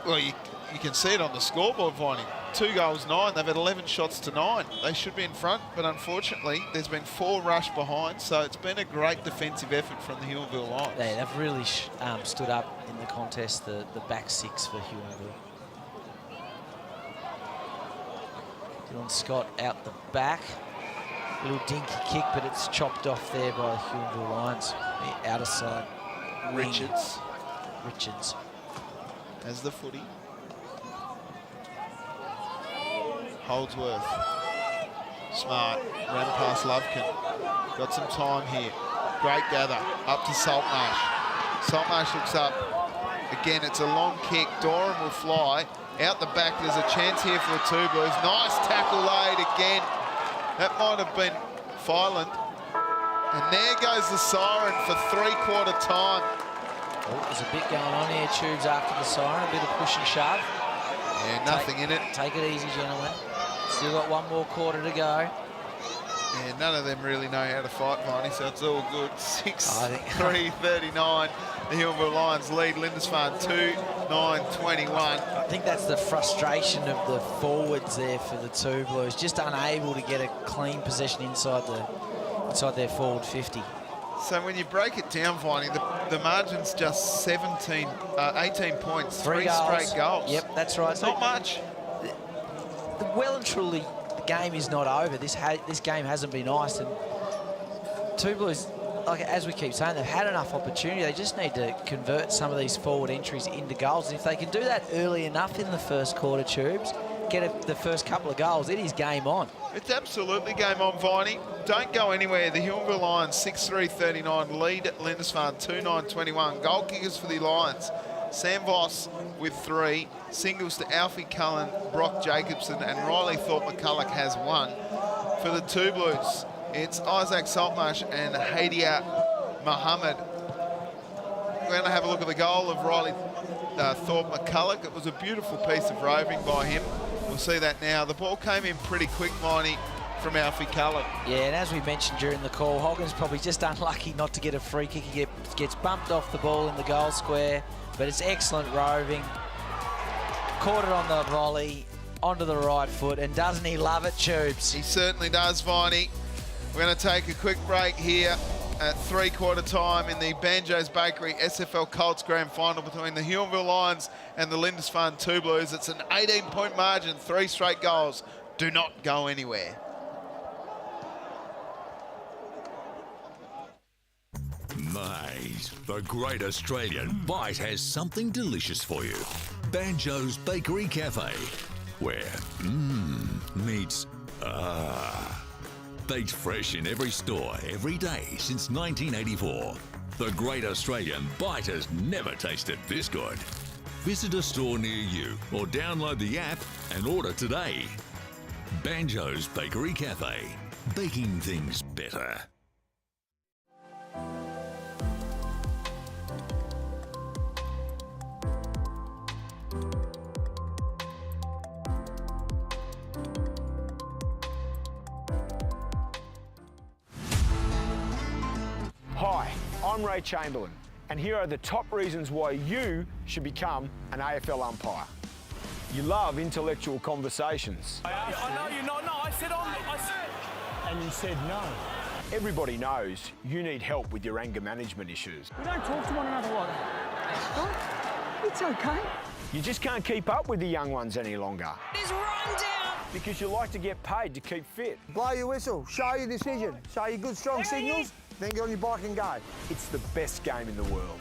Well, you can see it on the scoreboard, Viney. 2 goals, 9. They've had 11 shots to 9. They should be in front, but unfortunately, there's been 4 rush behind, so it's been a great defensive effort from the Huonville Lions. Yeah, they've really stood up in the contest, the back 6 for Huonville. Dylan Scott out the back. Little dinky kick, but it's chopped off there by the Huonville Lions. The outer side. Richards has the footy. Holdsworth. Smart. Ran past Lovekin. Got some time here. Great gather. Up to Saltmarsh. Saltmarsh looks up. Again, it's a long kick. Doran will fly. Out the back, there's a chance here for the two Blues. Nice tackle laid again. That might have been violent. And there goes the siren for 3/4 time. Oh, there's a bit going on here, Tubes, after the siren. A bit of push and shove. Yeah, nothing in it. Take it easy, gentlemen. Still got 1 more quarter to go. Yeah, none of them really know how to fight, Viney, so it's all good. 6-3-39. the Huonville Lions lead Lindisfarne 2-9-21. I think that's the frustration of the forwards there for the two Blues, just unable to get a clean possession inside their forward 50. So when you break it down, Viney, the margin's just 18 points, three straight goals. Yep, that's right. It's not much. Well and truly, the game is not over. This game hasn't been iced, and two Blues, like as we keep saying, they've had enough opportunity. They just need to convert some of these forward entries into goals. And if they can do that early enough in the first quarter, Tubes, get the first couple of goals, it is game on. It's absolutely game on, Viney. Don't go anywhere. The Huonville Lions 6-3-39 lead at Lindisfarne 2-9-21. Goal kickers for the Lions: Sam Voss with 3, singles to Alfie Cullen, Brock Jacobson, and Riley Thorpe-McCulloch has 1. For the two Blues, it's Isaac Saltmarsh and Hadia Mohammed. We're going to have a look at the goal of Riley Thorpe-McCulloch. It was a beautiful piece of roving by him. We'll see that now. The ball came in pretty quick, Viney, from Alfie Cullen. Yeah, and as we mentioned during the call, Hogan's probably just unlucky not to get a free kick. He gets bumped off the ball in the goal square, but it's excellent roving. Caught it on the volley, onto the right foot, and doesn't he love it, Tubes? He certainly does, Viney. We're going to take a quick break here at three-quarter time in the Banjos Bakery SFL Colts Grand Final between the Huonville Lions and the Lindisfarne Two Blues. It's an 18-point margin, 3 straight goals. Do not go anywhere. Mate, the Great Australian Bite has something delicious for you. Banjos Bakery Cafe, where meets baked fresh in every store, every day since 1984. The Great Australian Bite has never tasted this good. Visit a store near you or download the app and order today. Banjos Bakery Cafe, baking things better. Hi, I'm Ray Chamberlain, and here are the top reasons why you should become an AFL umpire. You love intellectual conversations. I know you're not. No, I said on. And you said no. Everybody knows you need help with your anger management issues. We don't talk to one another like that. Huh? It's okay. You just can't keep up with the young ones any longer. He's run down. Because you like to get paid to keep fit. Blow your whistle, show your decision, show your good strong signals, then get on your bike and go. It's the best game in the world.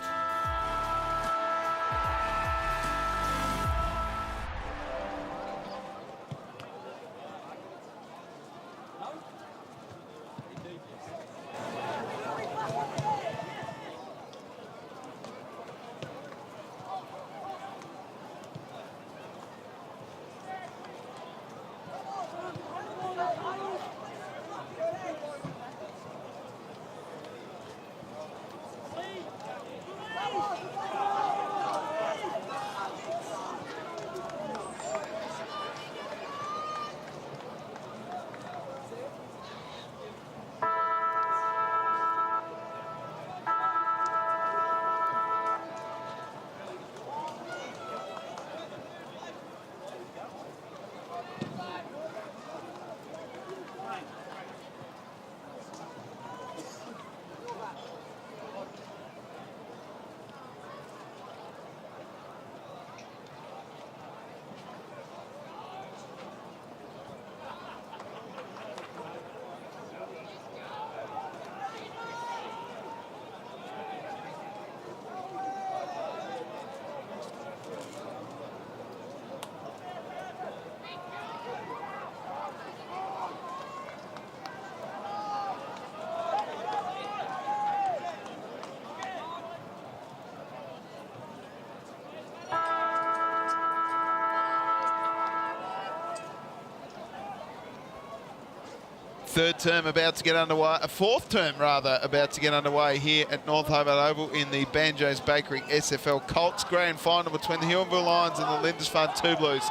Third term about to get underway, a fourth term rather, about to get underway here at North Hobart Oval in the Banjos Bakery SFL Colts Grand Final between the Huonville Lions and the Lindisfarne Two Blues.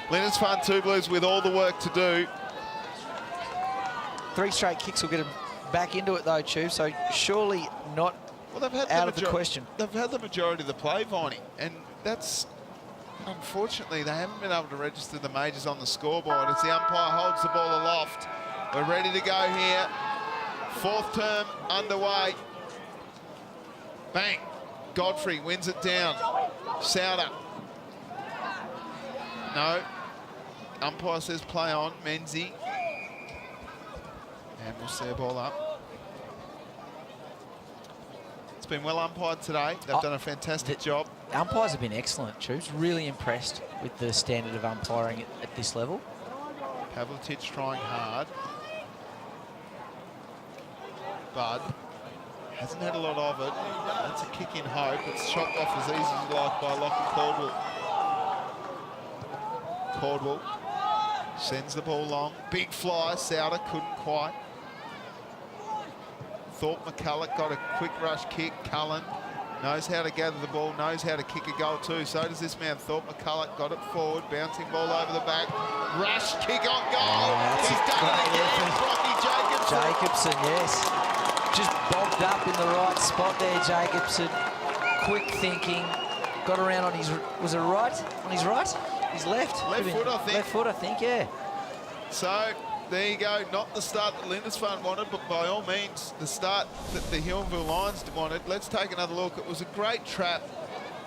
Lindisfarne Two Blues with all the work to do. 3 straight kicks will get them back into it though, Tube, so surely not Well, they've had out of the question. They've had the majority of the play, Viney, and that's, unfortunately, they haven't been able to register the majors on the scoreboard as the umpire holds the ball aloft. We're ready to go here. Fourth term underway. Bang. Godfrey wins it down. Souter. No. Umpire says play on. Menzie. And we'll see a ball up. It's been well umpired today. They've done a fantastic job. Umpires have been excellent, Troops. Really impressed with the standard of umpiring at this level. Pavletic trying hard. Bud hasn't had a lot of it. That's a kick in hope. It's chopped off as easy as you like by Lockie Caldwell. Caldwell sends the ball long. Big fly. Souter couldn't quite. Thorpe McCulloch got a quick rush kick. Cullen knows how to gather the ball, knows how to kick a goal too. So does this man, Thorpe McCulloch. Got it forward, bouncing ball over the back. Rush, kick on goal. He's done it again. Rocky Jacobson. Jacobson, yes. Just bobbed up in the right spot there, Jacobson. Quick thinking. Got around on his, was it right? On his right? His left? Left foot, I think. Left foot, I think, yeah. So, there you go. Not the start that Lindisfarne wanted, but by all means, the start that the Huonville Lions wanted. Let's take another look. It was a great trap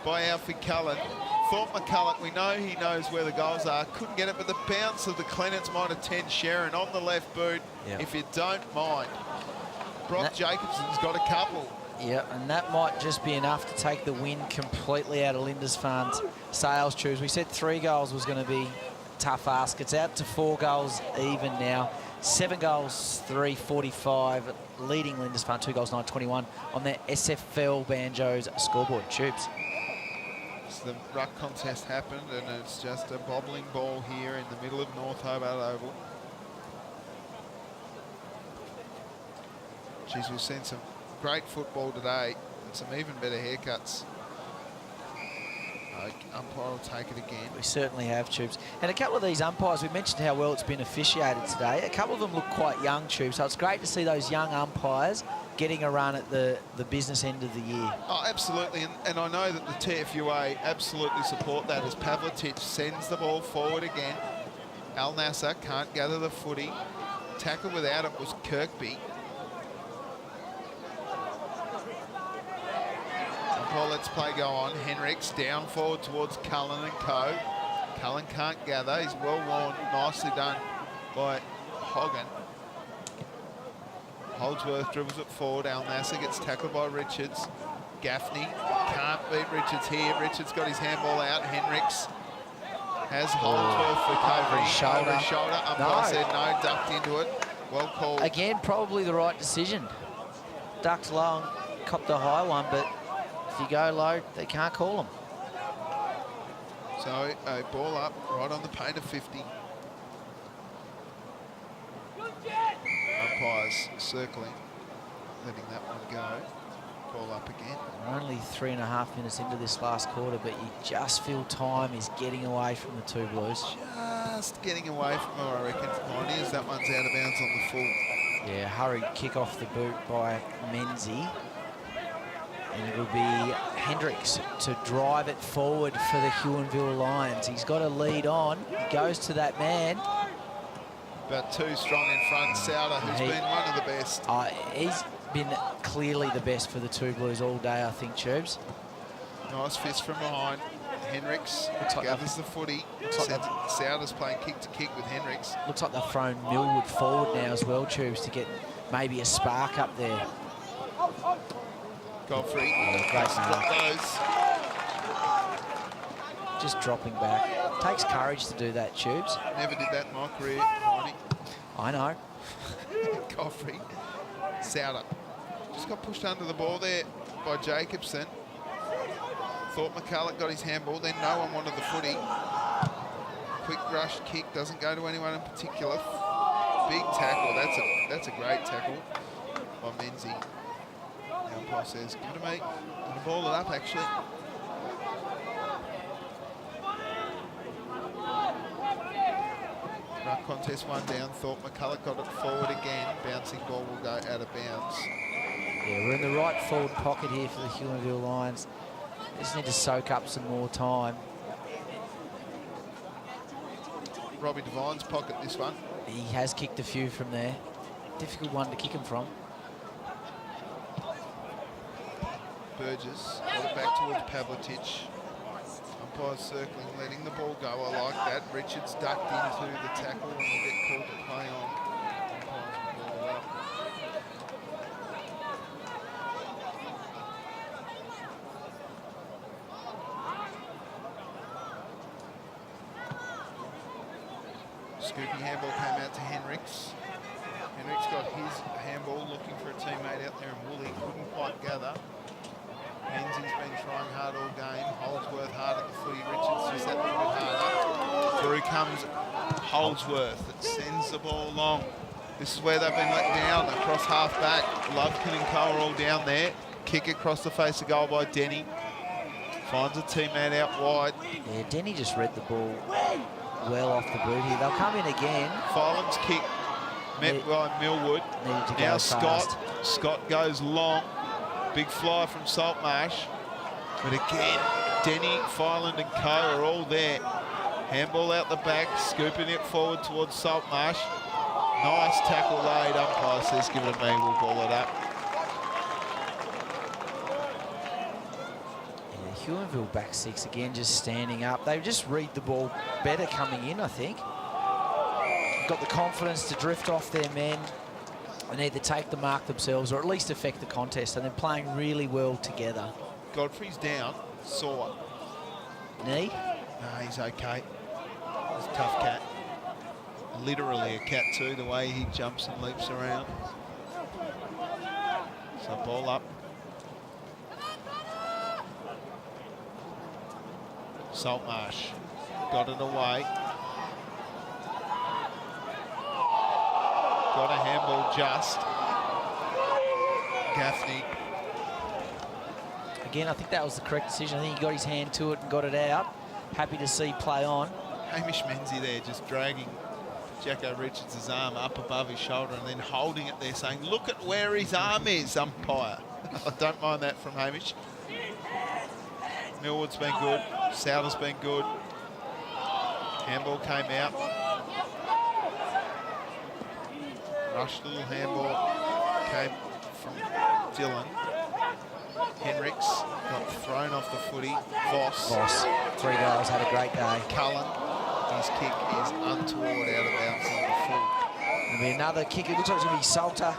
by Alfie Cullen. Thorpe McCulloch, we know he knows where the goals are. Couldn't get it, but the bounce of the clearance might attend Sharon on the left boot, if you don't mind. Brock Jacobson's got a couple. Yeah, and that might just be enough to take the win completely out of Lindisfarne's sails, Troops. We said 3 goals was going to be tough ask. It's out to 4 goals even now. 7 goals, 3-45, leading Lindisfarne 2 goals, 9-21 on their SFL Banjos scoreboard. Tubes. So the ruck contest happened, and it's just a bobbling ball here in the middle of North Hobart Oval. Geez, we've seen some great football today and some even better haircuts. Umpire will take it again. We certainly have, Tubes. And a couple of these umpires, we mentioned how well it's been officiated today. A couple of them look quite young, Tubes, so it's great to see those young umpires getting a run at the business end of the year. Oh, absolutely, and I know that the TFUA absolutely support that as Pavletic sends the ball forward again. Al Nasser can't gather the footy. Tackle without it was Kirkby. Let's play go on. Henricks down forward towards Cullen and co. Cullen can't gather. He's well worn. Nicely done by Hogan. Holdsworth dribbles it forward. Al Nasser gets tackled by Richards. Gaffney can't beat Richards here. Richards got his handball out. Henricks has Holdsworth for cover. Over his shoulder. Umpire said no, ducked into it. Well called. Again, probably the right decision. Ducked low and copped a high one, but if you go low, they can't call them. So a ball up right on the paint of 50. Umpires circling, letting that one go. Ball up again. We're only 3.5 minutes into this last quarter, but you just feel time is getting away from the two Blues. Just getting away from her, I reckon. As that one's out of bounds on the full. Yeah, hurried kick off the boot by Menzie. And it'll be Hendricks to drive it forward for the Huonville Lions. He's got a lead on. He goes to that man. But too strong in front. Souter, who's been one of the best. He's been clearly the best for the two Blues all day, I think, Tubes. Nice fist from behind. Hendricks gathers the footy. Souter's playing kick to kick with Hendricks. Looks like they've thrown Millwood forward now as well, Tubes, to get maybe a spark up there. Godfrey, just dropping back. Takes courage to do that, Tubes. Never did that in my career, Bonnie. I know. Godfrey, Souter. Just got pushed under the ball there by Jacobson. Thought McCulloch got his handball, then no one wanted the footy. Quick rush kick, doesn't go to anyone in particular. Big tackle, that's a great tackle by Menzie. The umpire says, give it to me. I'm going to ball it up, actually. Ruck contest one down. Thought McCulloch got it forward again. Bouncing ball will go out of bounds. Yeah, we're in the right forward pocket here for the Huonville Lions. They just need to soak up some more time. Robbie Devine's pocket, this one. He has kicked a few from there. Difficult one to kick him from. Burgess got it back towards Pavletic. Umpires circling, letting the ball go. I like that. Richards ducked into the tackle and will get called to play on. Umpires will ball it up. Scoopy handball came out to Henricks. Henricks got his handball looking for a teammate out there, and Woolley couldn't quite gather. Menzies been trying hard all game. Holdsworth hard at the footy. Richards just that little bit harder. Through comes Holdsworth. It sends the ball long. This is where they've been let down. Across half back. Lovekin and Co are all down there. Kick across the face of goal by Denny. Finds a teammate out wide. Yeah, Denny just read the ball well off the boot here. They'll come in again. Filan's kick met by Millwood. Needed to go Now fast. Scott goes long. Big fly from Saltmarsh. But again, Denny, Filand and Co are all there. Handball out the back, scooping it forward towards Saltmarsh. Nice tackle laid. Umpire says, give it to me, we'll ball it up. Yeah, Huonville back six again, just standing up. They just read the ball better coming in, I think. Got the confidence to drift off their men and either take the mark themselves or at least affect the contest, and they're playing really well together. Godfrey's down. Saw. Knee? No, he's okay. He's a tough cat. Literally a cat too, the way he jumps and leaps around. So ball up. Saltmarsh got it away. Got a handball just. Gaffney. Again, I think that was the correct decision. I think he got his hand to it and got it out. Happy to see play on. Hamish Menzies there just dragging Jacko Richards' arm up above his shoulder and then holding it there saying, look at where his arm is, umpire. I don't mind that from Hamish. Millwood's been good. Souter's been good. Handball came out. Rushed little handball came from Dylan. Henricks got thrown off the footy. Voss. 3 goals, had a great day. Cullen, his kick is untoward out of bounds on the full. There'll be another kick. It looks like it's going to be Salter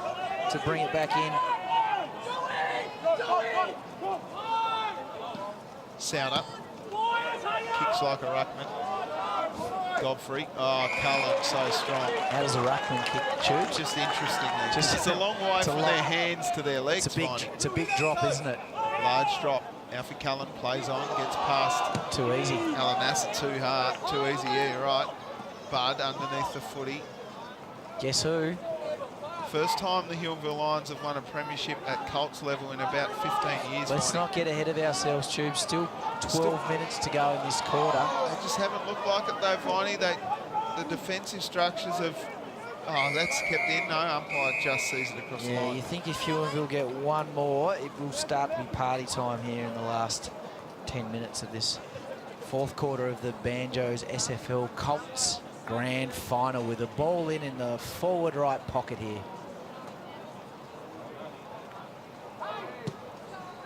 to bring it back in. Souter kicks like a ruckman. Godfrey. Oh, Cullen, so strong. How does a ruckman kick, Tube? Just interestingly. Just- It's a long way from their hands to their legs, Finey. It's a big drop, isn't it? Large drop. Alfie Cullen plays on, gets past Too easy. Alanassa too hard, too easy, yeah, you're right. Bud underneath the footy. Guess who? First time the Huonville Lions have won a premiership at Colts level in about 15 years. Let's Finey. not get ahead of ourselves, Tube. Still 12 minutes to go in this quarter. They just haven't looked like it though, Viney. The defensive structures have... Oh, that's kept in. No, umpire just sees it across the Yeah, line. you think if Huonville get one more, it will start to be party time here in the last 10 minutes of this fourth quarter of the Banjos SFL Colts grand final with the ball in the forward right pocket here.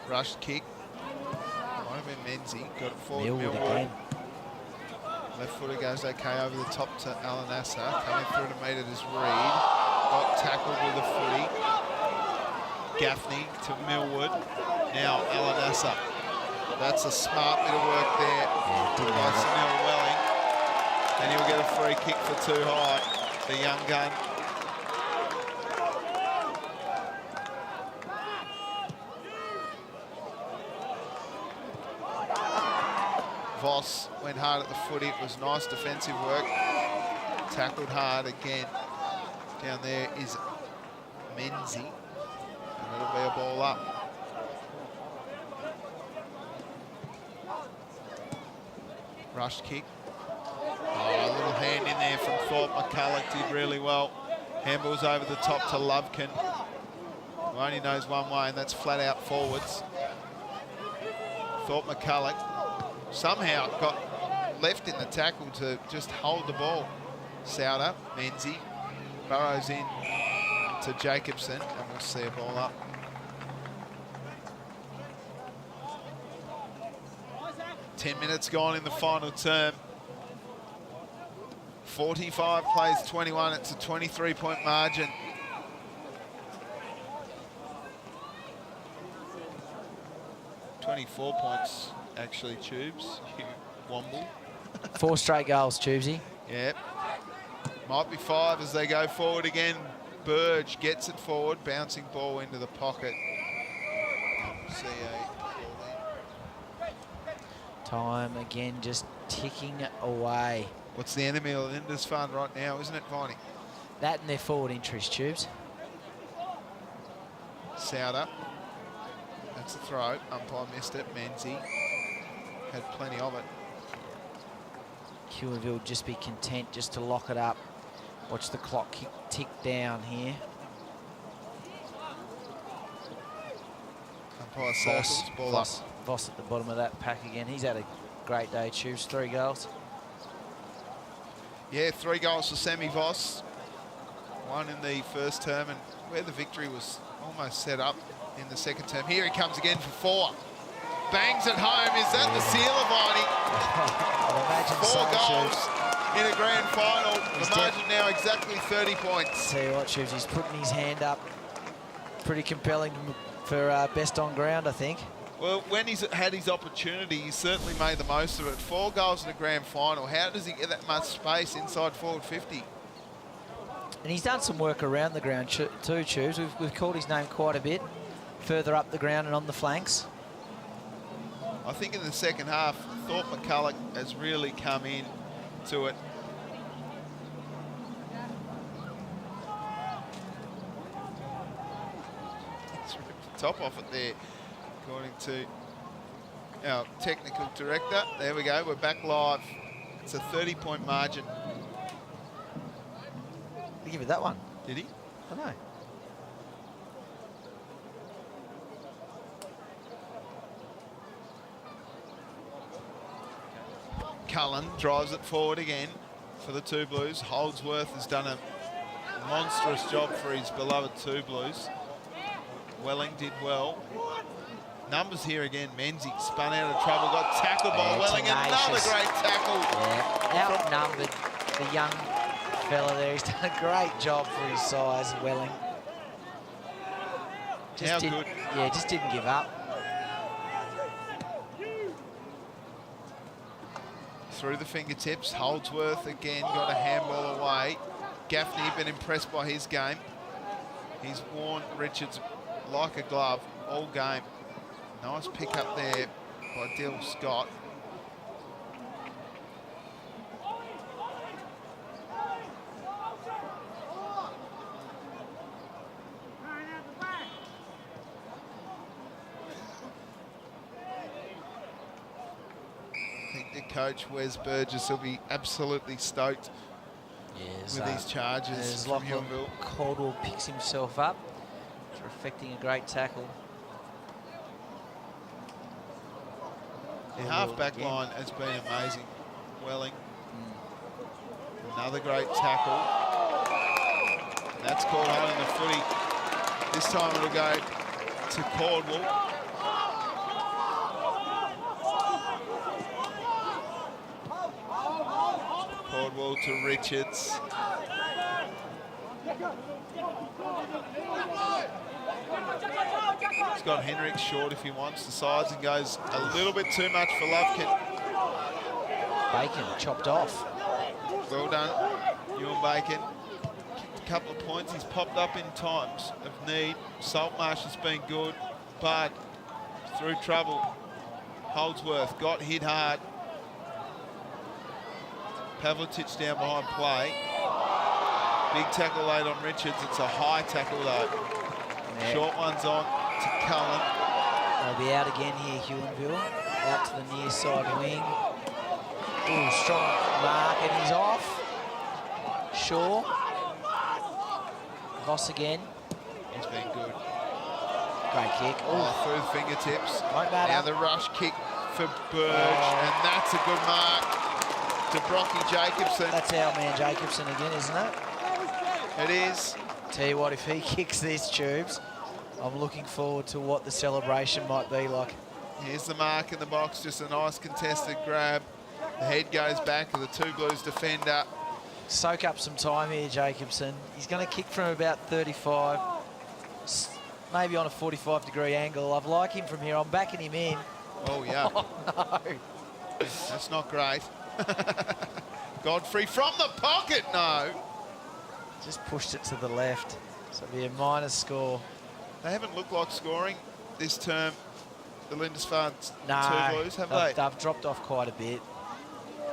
Rushed kick. Might have been Menzie. Got it forward. Millwood Millwood. again. Left footer goes okay over the top to Alanassa. Coming through to meet it is Reed. Got tackled with a footy. Gaffney to Millwood. Now Alanassa. That's a smart bit of work there by Sunil Welling. And he'll get a free kick for too high. The young gun. Voss went hard at the footy. It was nice defensive work. Tackled hard again. Down there is Menzie. And it'll be a ball up. Rush kick. Oh, a little hand in there from Thorpe. McCulloch did really well. Handballs over the top to Lovekin. Only knows one way, and that's flat out forwards. Thought McCulloch somehow got left in the tackle to just hold the ball. Souter, Menzie, burrows in to Jacobson, and we'll see a ball up. Ten minutes gone in the final term. 45 plays 21. It's a 23-point margin. .24 points, actually, Tubes. Huonville. 4 straight goals, Tubesy. Yep. Might be 5 as they go forward again. Burge gets it forward, bouncing ball into the pocket. See Time again just ticking away. what's the enemy of Lindisfarne right now, isn't it, Viney? That and their forward entries, Tubes. Souter. That's a throw. Umpire missed it. Menzie had plenty of it. Huonville just be content just to lock it up. Watch the clock tick down here. Umpire circles, ball up. Voss at the bottom of that pack again. He's had a great day, Tubes. 3 goals. Yeah, 3 goals for Sammy Voss. 1 in the first term, and where the victory was almost set up in the second term. Here he comes again for 4. Bangs at home. Is that the sealer, Viney? I'd imagine 4 so, goals Tubes. in a grand final. The margin now exactly 30 points. Tell you what, Tubes, he's putting his hand up. Pretty compelling for best on ground, I think. Well, when he's had his opportunity, he's certainly made the most of it. 4 goals in a grand final. How does he get that much space inside forward 50? And he's done some work around the ground too, Tubes. We've called his name quite a bit, further up the ground and on the flanks. I think in the second half, Thorpe McCulloch has really come in to it. He's ripped the top off it there, according to our technical director. There we go, we're back live. It's a 30-point margin. He give it that one. Did he? I know. Cullen drives it forward again for the Two Blues. Holdsworth has done a monstrous job for his beloved Two Blues. Welling did well. Numbers here again. Menzie spun out of trouble, got tackled by Welling. Tenacious. Another great tackle. Yeah. Outnumbered the young fella there. He's done a great job for his size, Welling. How good. Yeah, just didn't give up. Through the fingertips. Holdsworth again got a handball away. Gaffney been impressed by his game. He's worn Richards like a glove all game. Nice pick up there by Dill Scott. I think the coach, Wes Burgess, will be absolutely stoked with these charges from Lachlan Huonville. Caldwell picks himself up for effecting a great tackle. The half-back line has been amazing. Welling. Another great tackle. And that's caught on in the footy. This time it'll go to Caldwell. Caldwell to Richards. He's got Henrik short if he wants the sides and goes a little bit too much for Lovekin. Bacon chopped off. Well done, Ewan Bacon. Kicked a couple of points. He's popped up in times of need. Saltmarsh has been good, but through trouble. Holdsworth got hit hard. Pavlitic down behind play. Big tackle laid on Richards. It's a high tackle though. Yeah. Short one's on to Cullen. They'll be out again here, Huonville. Out to the near side wing. Ooh, strong mark, and he's off. Shaw. Voss again. He's been good. Great kick. Oh, through the fingertips. Won't matter. Now the rush kick for Burge, and that's a good mark to Brocky Jacobson. That's our man Jacobson again, isn't it? It is. Tell you what, if he kicks these tubes, I'm looking forward to what the celebration might be like. Here's the mark in the box, just a nice contested grab. The head goes back to the Two Blues defender. Soak up some time here, Jacobson. He's going to kick from about 35, maybe on a 45-degree angle. I like him from here. I'm backing him in. Oh, yeah. Oh, no. That's not great. Godfrey from the pocket, no. Just pushed it to the left. So it'll be a minus score. They haven't looked like scoring this term, the Lindisfarne No, Two Blues, have they? They've dropped off quite a bit.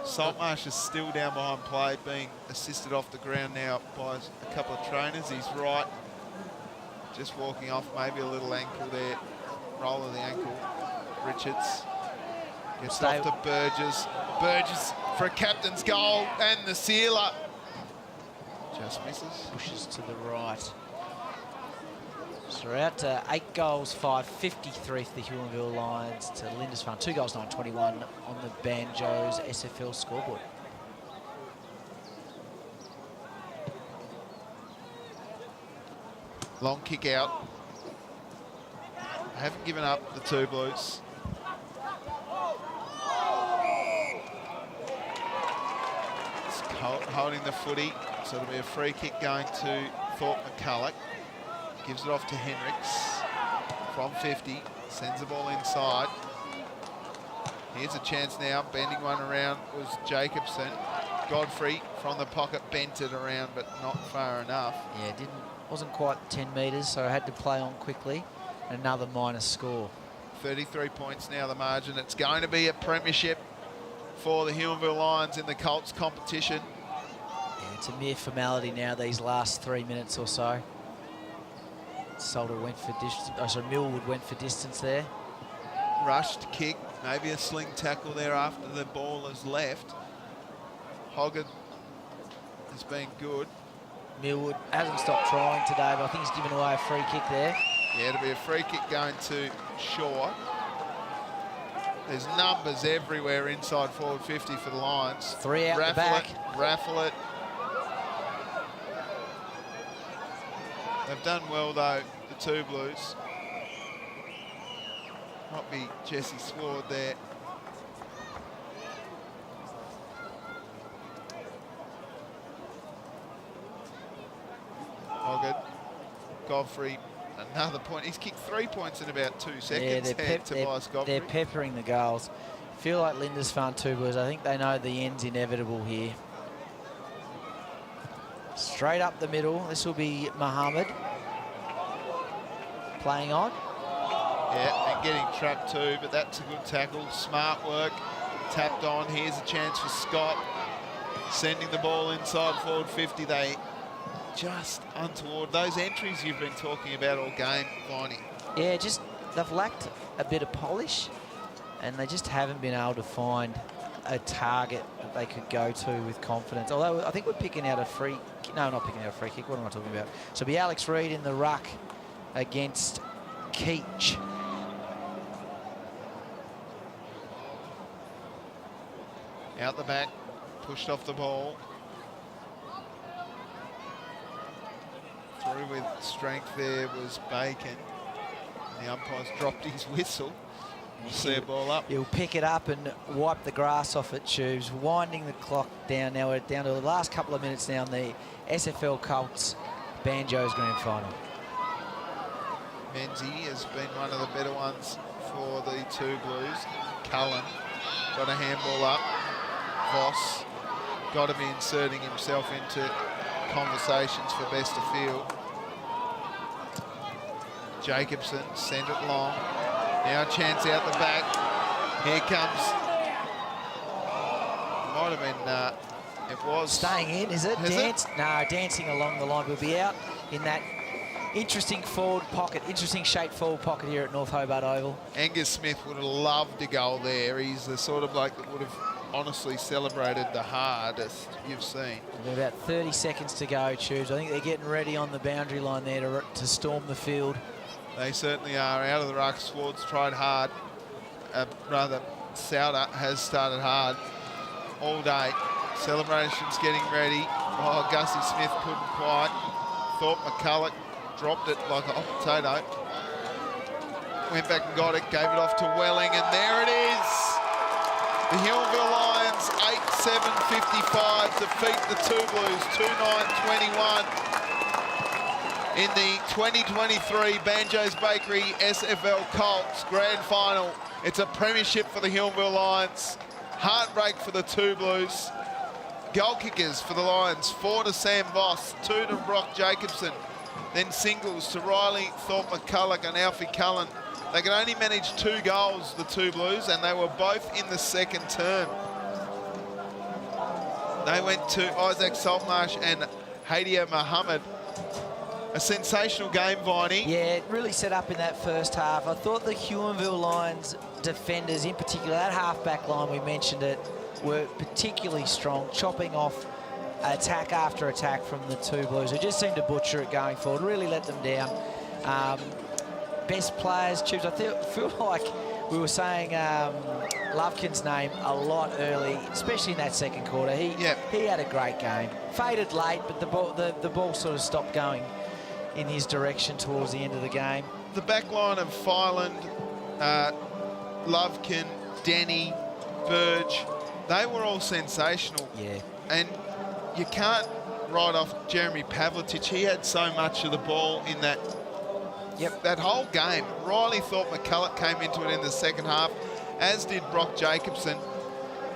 Saltmarsh is still down behind play, being assisted off the ground now by a couple of trainers. He's right, just walking off, maybe a little ankle there. Roll of the ankle. Richards gets off to Burgess. Burgess for a captain's goal, and the sealer just misses. Pushes to the right. So we're out to 8 goals, 5-53 for the Huonville Lions to Lindisfarne. 2 goals, 9-21 on the Banjos SFL scoreboard. Long kick out. I haven't given up the Two Blues. It's holding the footy, so it'll be a free kick going to Thorpe McCulloch. Gives it off to Hendricks from 50, sends the ball inside. Here's a chance now, bending one around was Jacobson. Godfrey from the pocket bent it around, but not far enough. Yeah, wasn't quite 10 metres, so I had to play on quickly. Another minus score. 33 points now the margin. It's going to be a premiership for the Huonville Lions in the Colts competition. Yeah, it's a mere formality now, these last 3 minutes or so. Solder went for distance, Millwood went for distance there. Rushed kick, maybe a sling tackle there after the ball has left. Hoggett has been good. Millwood hasn't stopped trying today, but I think he's given away a free kick there. Yeah, it'll be a free kick going to Shaw. There's numbers everywhere inside forward 50 for the Lions. 3 out the back. Raffle it. They've done well, though, the Two Blues. Might be Jesse Sword there. Hoggett, Godfrey, another point. He's kicked 3 points in about 2 seconds. Yeah, Tobias Godfrey. they're peppering the goals. Feel like Lindisfarne Two Blues. I think they know the end's inevitable here. Straight up the middle. This will be Mohammed playing on. Yeah, and getting trapped too, but that's a good tackle. Smart work. Tapped on. Here's a chance for Scott. Sending the ball inside forward 50. They just untoward. Those entries you've been talking about all game, Viney. Yeah, just they've lacked a bit of polish, and they just haven't been able to find a target that they could go to with confidence. Although I think we're picking out a free... No, not picking out a free kick. What am I talking about? So it'll be Alex Reid in the ruck against Keach. Out the back, pushed off the ball. Through with strength there was Bacon. The umpire's dropped his whistle. We'll see a ball up. He'll pick it up and wipe the grass off it, Tubes, winding the clock down. Now we're down to the last couple of minutes now in the SFL Colts Banjos Grand Final. Menzie has been one of the better ones for the Two Blues. Cullen got a handball up. Voss got to be inserting himself into conversations for best of field. Jacobson sent it long. Now a chance out the back. Here comes. Might have been. It was staying in, is it? No, dancing along the line. We'll be out in that interesting forward pocket, interesting shaped forward pocket here at North Hobart Oval. Angus Smith would have loved to go there. He's the sort of bloke that would have honestly celebrated the hardest you've seen. About 30 seconds to go, Tubes. I think they're getting ready on the boundary line there to storm the field. They certainly are. Out of the ruck, Swartz tried hard. Souter has started hard all day. Celebrations getting ready. Oh, Gussie Smith couldn't quite. Thought McCulloch dropped it like a hot potato. Went back and got it, gave it off to Welling, and there it is. The Huonville Lions, 8-7-55, defeat the Two Blues, 2-9-21 in the 2023 Banjos Bakery SFL Colts Grand Final. It's a premiership for the Huonville Lions. Heartbreak for the Two Blues. Goal kickers for the Lions, 4 to Sam Voss, 2 to Brock Jacobson. Then singles to Riley, Thorpe McCulloch and Alfie Cullen. They could only manage 2 goals, the Two Blues, and they were both in the second term. They went to Isaac Saltmarsh and Hadia Mohammed. A sensational game, Viney. Yeah, it really set up in that first half. I thought the Huonville Lions defenders, in particular, that half-back line, we mentioned it, were particularly strong, chopping off attack after attack from the Two Blues, who just seemed to butcher it going forward, really let them down. Best players, Tubes, I feel like we were saying Lovekin's name a lot early, especially in that second quarter. He had a great game. Faded late, but the ball sort of stopped going in his direction towards the end of the game. The back line of Filand, Lovekin, Denny, Burge, they were all sensational. Yeah. And you can't write off Jeremy Pavlitic. He had so much of the ball in that that whole game. Riley thought McCulloch came into it in the second half, as did Brock Jacobson.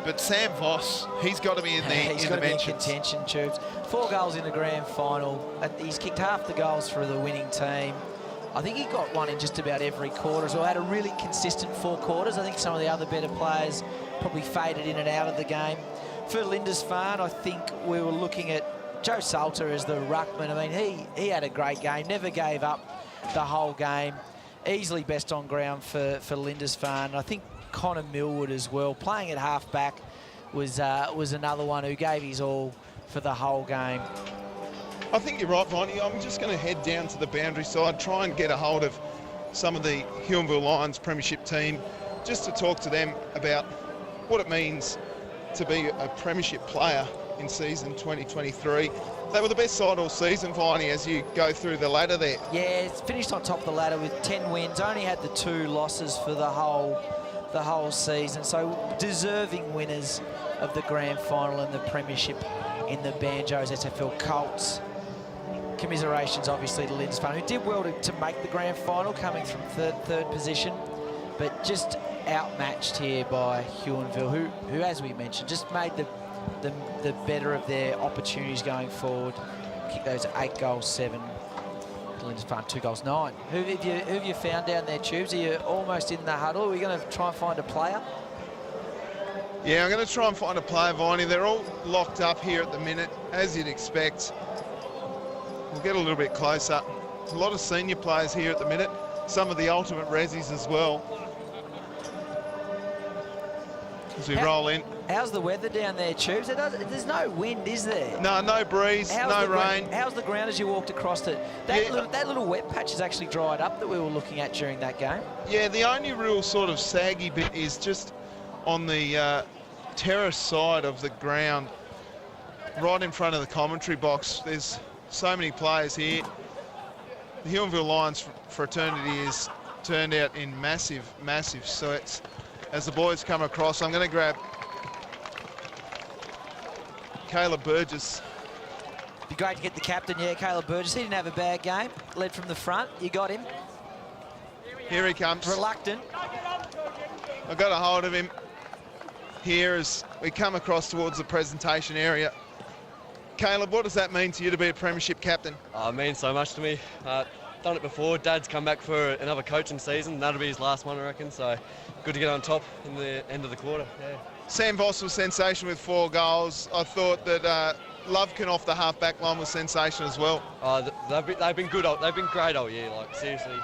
But Sam Voss, he's got to be in there. He's got to be in contention, Tubes. 4 goals in the grand final. He's kicked half the goals for the winning team. I think he got one in just about every quarter as well. Had a really consistent 4 quarters. I think some of the other better players probably faded in and out of the game. For Lindisfarne, I think we were looking at Joe Salter as the ruckman. I mean, he had a great game, never gave up the whole game. Easily best on ground for Lindisfarne. I think Connor Millwood as well, playing at half-back, was another one who gave his all for the whole game. I think you're right, Viney. I'm just going to head down to the boundary side, try and get a hold of some of the Huonville Lions premiership team, just to talk to them about what it means to be a premiership player in season 2023. They were the best side all season, Viney, as you go through the ladder there. Yeah, it's finished on top of the ladder with 10 wins, only had the 2 losses for the whole season. So deserving winners of the grand final and the premiership in the Banjos SFL Colts. Commiserations, obviously, to Lindisfarne, who did well to make the grand final, coming from third position, but just outmatched here by Huonville, who, as we mentioned, just made the better of their opportunities going forward. Kick those 8 goals, 7. Lindisfarne 2 goals, 9. Who have you found down there, Tubes? Are you almost in the huddle? Are we going to try and find a player? Yeah, I'm going to try and find a player, Viney. They're all locked up here at the minute, as you'd expect. We'll get a little bit closer. A lot of senior players here at the minute. Some of the ultimate resis as well. As we roll in. How's the weather down there, Tubes? There's no wind, is there? No breeze, no rain. How's the ground as you walked across it? That little wet patch has actually dried up that we were looking at during that game. Yeah, the only real sort of saggy bit is just on the terrace side of the ground, right in front of the commentary box. There's so many players here. The Huonville Lions fraternity is turned out in massive sweats. As the boys come across, I'm going to grab Caleb Burgess. Be great to get the captain, Caleb Burgess. He didn't have a bad game. Led from the front. You got him. Here he comes. Reluctant. I got a hold of him here as we come across towards the presentation area. Caleb, what does that mean to you to be a premiership captain? It means so much to me. Done it before. Dad's come back for another coaching season. That'll be his last one, I reckon. So good to get on top in the end of the quarter. Yeah. Sam Voss was sensational with 4 goals. I thought that Lovekin off the half-back line was sensational as well. They've been good. They've been great all year. Like seriously,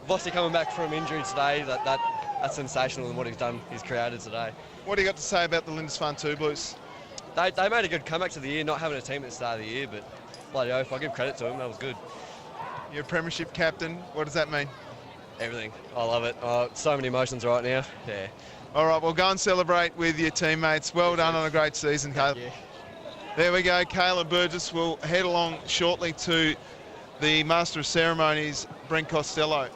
Vossi coming back from injury today. That's sensational in what he's created today. What do you got to say about the Lindisfarne Two Blues? They made a good comeback to the year, not having a team at the start of the year, but bloody oath, I give credit to them. That was good. You're a premiership captain. What does that mean? Everything. I love it. So many emotions right now. Yeah. All right, well, go and celebrate with your teammates. Well done on a great season, Caleb. Yeah. There we go. Caleb Burgess will head along shortly to the Master of Ceremonies, Brent Costello.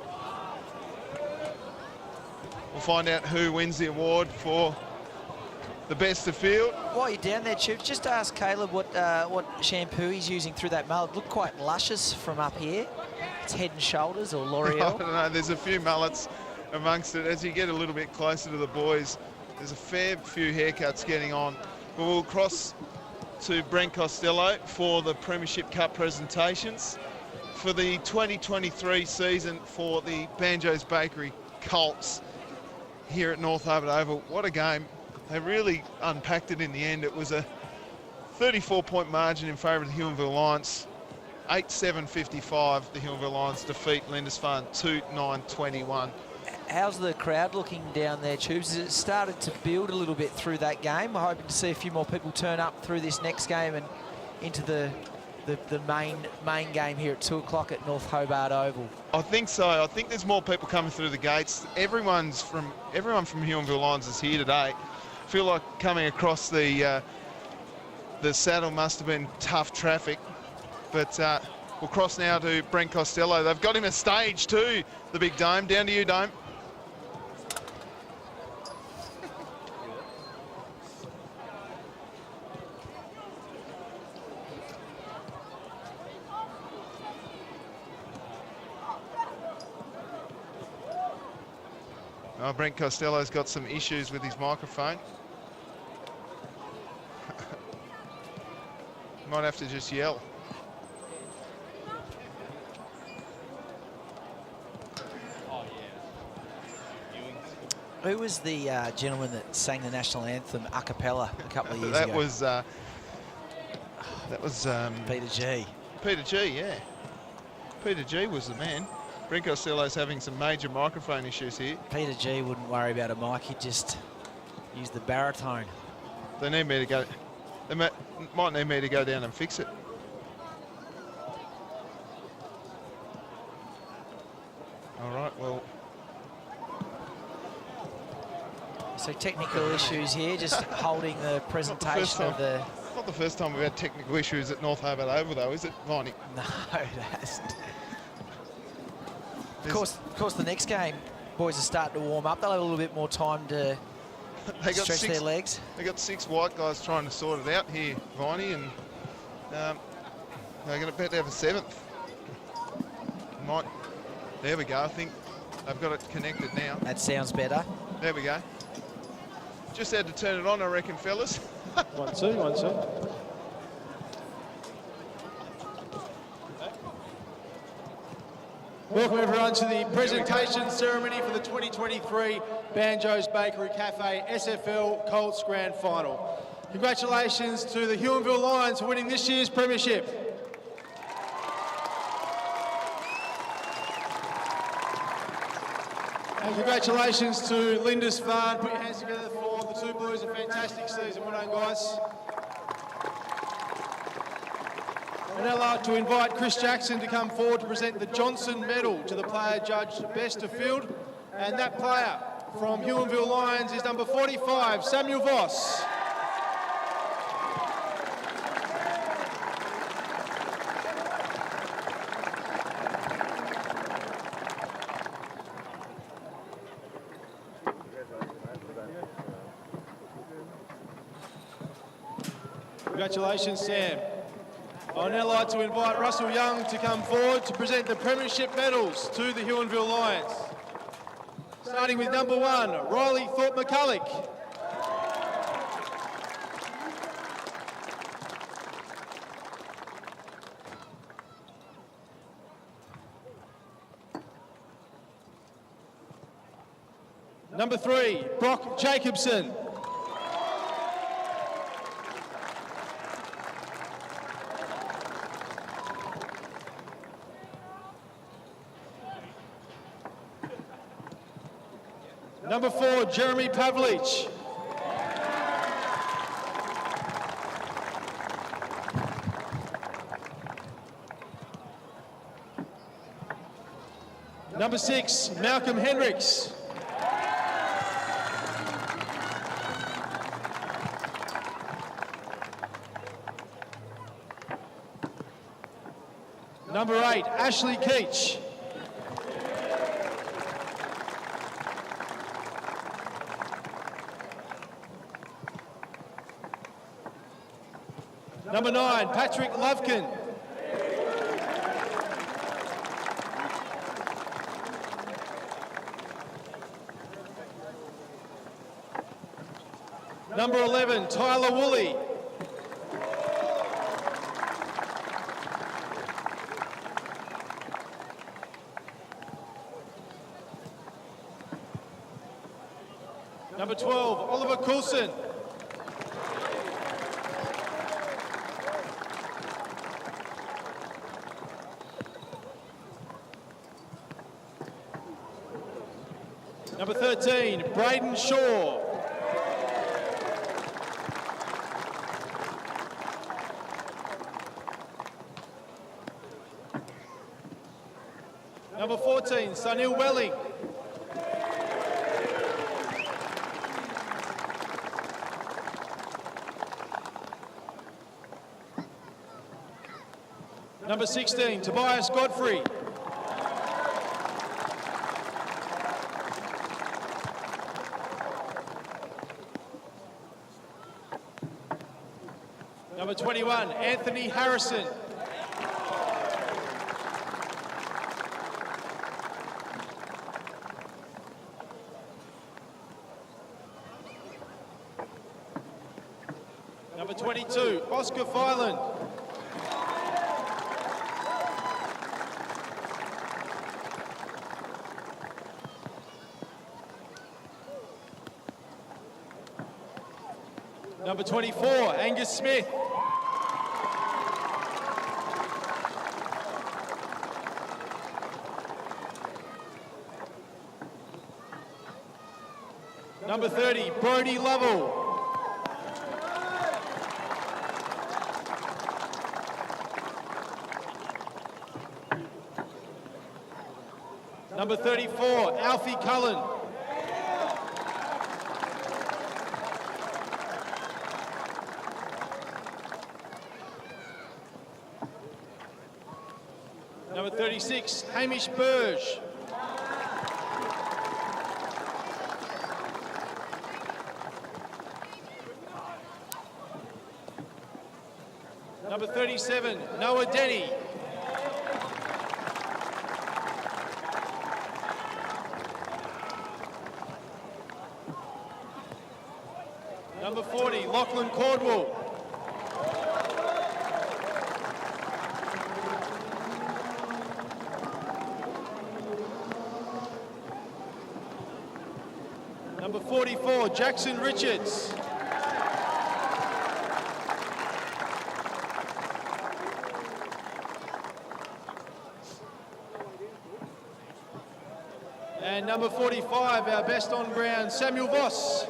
We'll find out who wins the award for the best of field. While you're down there, Chief, just ask Caleb what shampoo he's using through that mullet. Look quite luscious from up here. It's Head and Shoulders or I L'Oreal. don't know, there's a few mullets amongst it. As you get a little bit closer to the boys, there's a fair few haircuts getting on. But we'll cross to Brent Costello for the Premiership Cup presentations for the 2023 season for the Banjos Bakery Colts here at North Hobart Oval. What a game. They really unpacked it in the end. It was a 34-point margin in favour of the Huonville Lions. 8-7-55, the Huonville Lions defeat Lindisfarne 2-9-21. How's the crowd looking down there, Tubes? Has it started to build a little bit through that game? We're hoping to see a few more people turn up through this next game and into the main game here at 2 o'clock at North Hobart Oval. I think so. I think there's more people coming through the gates. Everyone from Huonville Lions is here today. I feel like coming across the saddle must have been tough traffic. But we'll cross now to Brent Costello. They've got him a stage too, the big Dome. Down to you, Dome. Oh, Brent Costello's got some issues with his microphone. Might have to just yell. Who was the gentleman that sang the national anthem a cappella a couple of years ago? That was Peter G. Peter G, yeah. Peter G was the man. Brent Costello's having some major microphone issues here. Peter G wouldn't worry about a mic, he'd just use the baritone. They need me to go. They might need me to go down and fix it. All right, well. So technical issues here, just holding the presentation of the... Not the first time we've had technical issues at North Hobart Oval, though, is it, Viney? No, it hasn't. Of course, the next game, boys are starting to warm up. They'll have a little bit more time to stretch their legs. They got 6 white guys trying to sort it out here, Viney, and they're going to bet to have a 7th. There we go. I think they've got it connected now. That sounds better. There we go. Just had to turn it on, I reckon, fellas. 1, 2, 1, 2. Welcome everyone to the presentation ceremony for the 2023 Banjos Bakery Cafe SFL Colts Grand Final. Congratulations to the Huonville Lions for winning this year's premiership. And congratulations to Lindisfarne. Put your hands together for the two Blues. A fantastic season. Well done, guys. I'd now like to invite Chris Jackson to come forward to present the Johnson Medal to the player judged best of field. And that player from Huonville Lions is number 45, Samuel Voss. Congratulations, Sam. I'd now like to invite Russell Young to come forward to present the premiership medals to the Huonville Lions. Starting with number 1, Riley Thorpe-McCulloch. Number 3, Brock Jacobson. Number 4, Jeremy Pavlich. Number 6, Malcolm Hendricks. Number 8, Ashley Keach. Number 9, Patrick Lovekin. Number 11, Tyler Woolley. Number 12, Oliver Coulson. Number 13, Braden Shaw. Number 14, Sunil Welling. Number 16, Tobias Godfrey. Number 21, Anthony Harrison. Number 22, Oscar Filan. Number 24, Angus Smith. Number 30, Brodie Lovell. Number 34, Alfie Cullen. Number 36, Hamish Burge. Number 37, Noah Denny. Number 40, Lachlan Cordwell. Number 44, Jackson Richards. And number 45, our best on ground, Samuel Voss.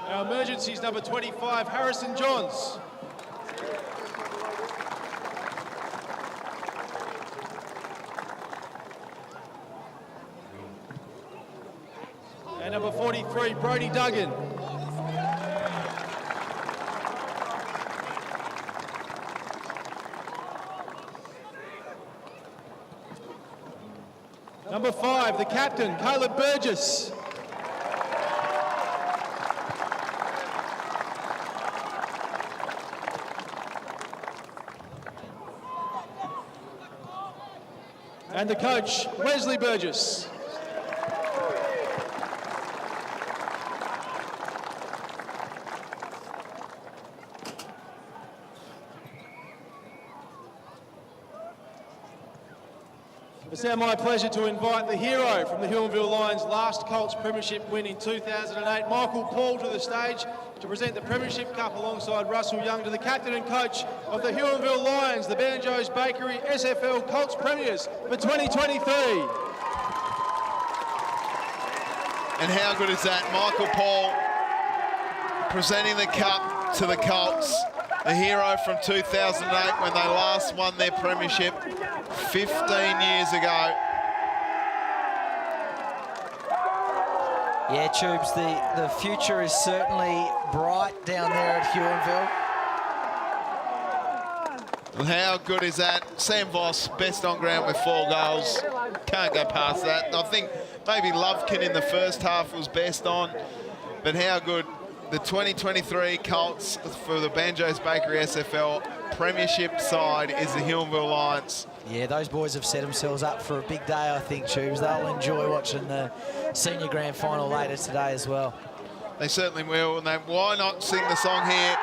Our emergencies, number 25, Harrison Johns. And number 43, Brodie Duggan. Number 5, the captain, Caleb Burgess. And the coach, Wesley Burgess. It's now my pleasure to invite the hero from the Huonville Lions' last Colts Premiership win in 2008, Michael Paul, to the stage to present the Premiership Cup alongside Russell Young to the captain and coach of the Huonville Lions, the Banjos Bakery SFL Colts Premiers for 2023. And how good is that? Michael Paul presenting the cup to the Colts, the hero from 2008 when they last won their premiership 15 years ago. Yeah, Tubes, the future is certainly bright down there at Huonville. Well, how good is that? Sam Voss, best on ground with 4 goals. Can't go past that. I think maybe Lovekin in the first half was best on, but how good. The 2023 Colts for the Banjos Bakery SFL Premiership side is the Huonville Lions. Yeah, those boys have set themselves up for a big day, I think, Tubes. They'll enjoy watching the senior grand final later today as well. They certainly will, and why not sing the song here?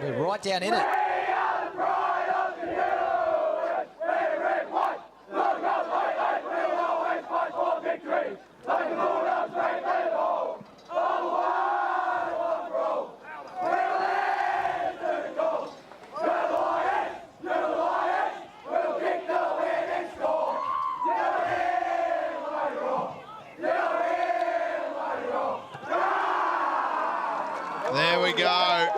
We're right down in it. There we go.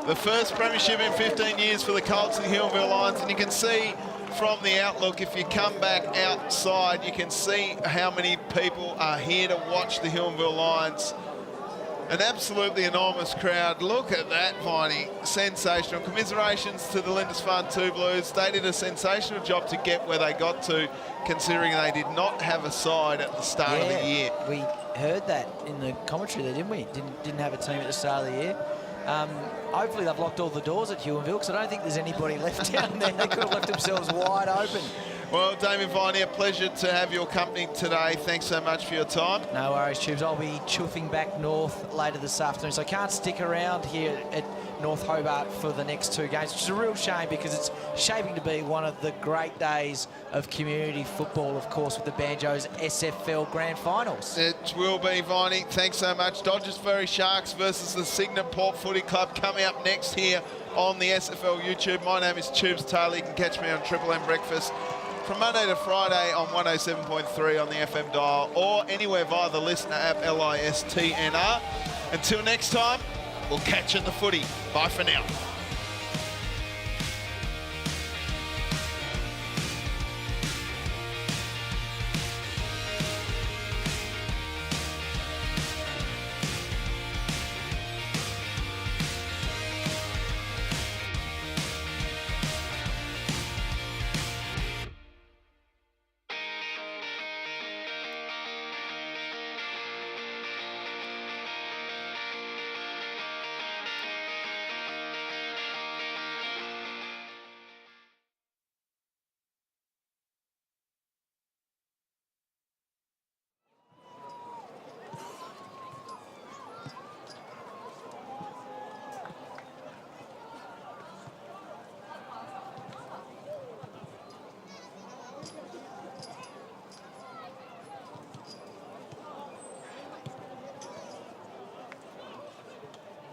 The first premiership in 15 years for the Colts and Huonville Lions, and you can see from the outlook, if you come back outside, you can see how many people are here to watch the Huonville Lions. An absolutely enormous crowd. Look at that, Viney. Sensational. Commiserations to the Lindisfarne 2 Blues. They did a sensational job to get where they got to, considering they did not have a side at the start of the year. We heard that in the commentary there, didn't we? Didn't have a team at the start of the year. Hopefully they've locked all the doors at Huonville, because I don't think there's anybody left down there. They could have left themselves wide open. Well, Damien Viney, a pleasure to have your company today. Thanks so much for your time. No worries, Tubes. I'll be chuffing back north later this afternoon, so I can't stick around here at North Hobart for the next 2 games, which is a real shame because it's shaping to be one of the great days of community football, of course, with the Banjos SFL Grand Finals. It will be, Viney. Thanks so much. Dodgers Ferry Sharks versus the Cygnet Port Footy Club coming up next here on the SFL YouTube. My name is Tubes Taylor. You can catch me on Triple M Breakfast from Monday to Friday on 107.3 on the FM dial, or anywhere via the Listener app, LISTNR. Until next time, we'll catch you in the footy. Bye for now.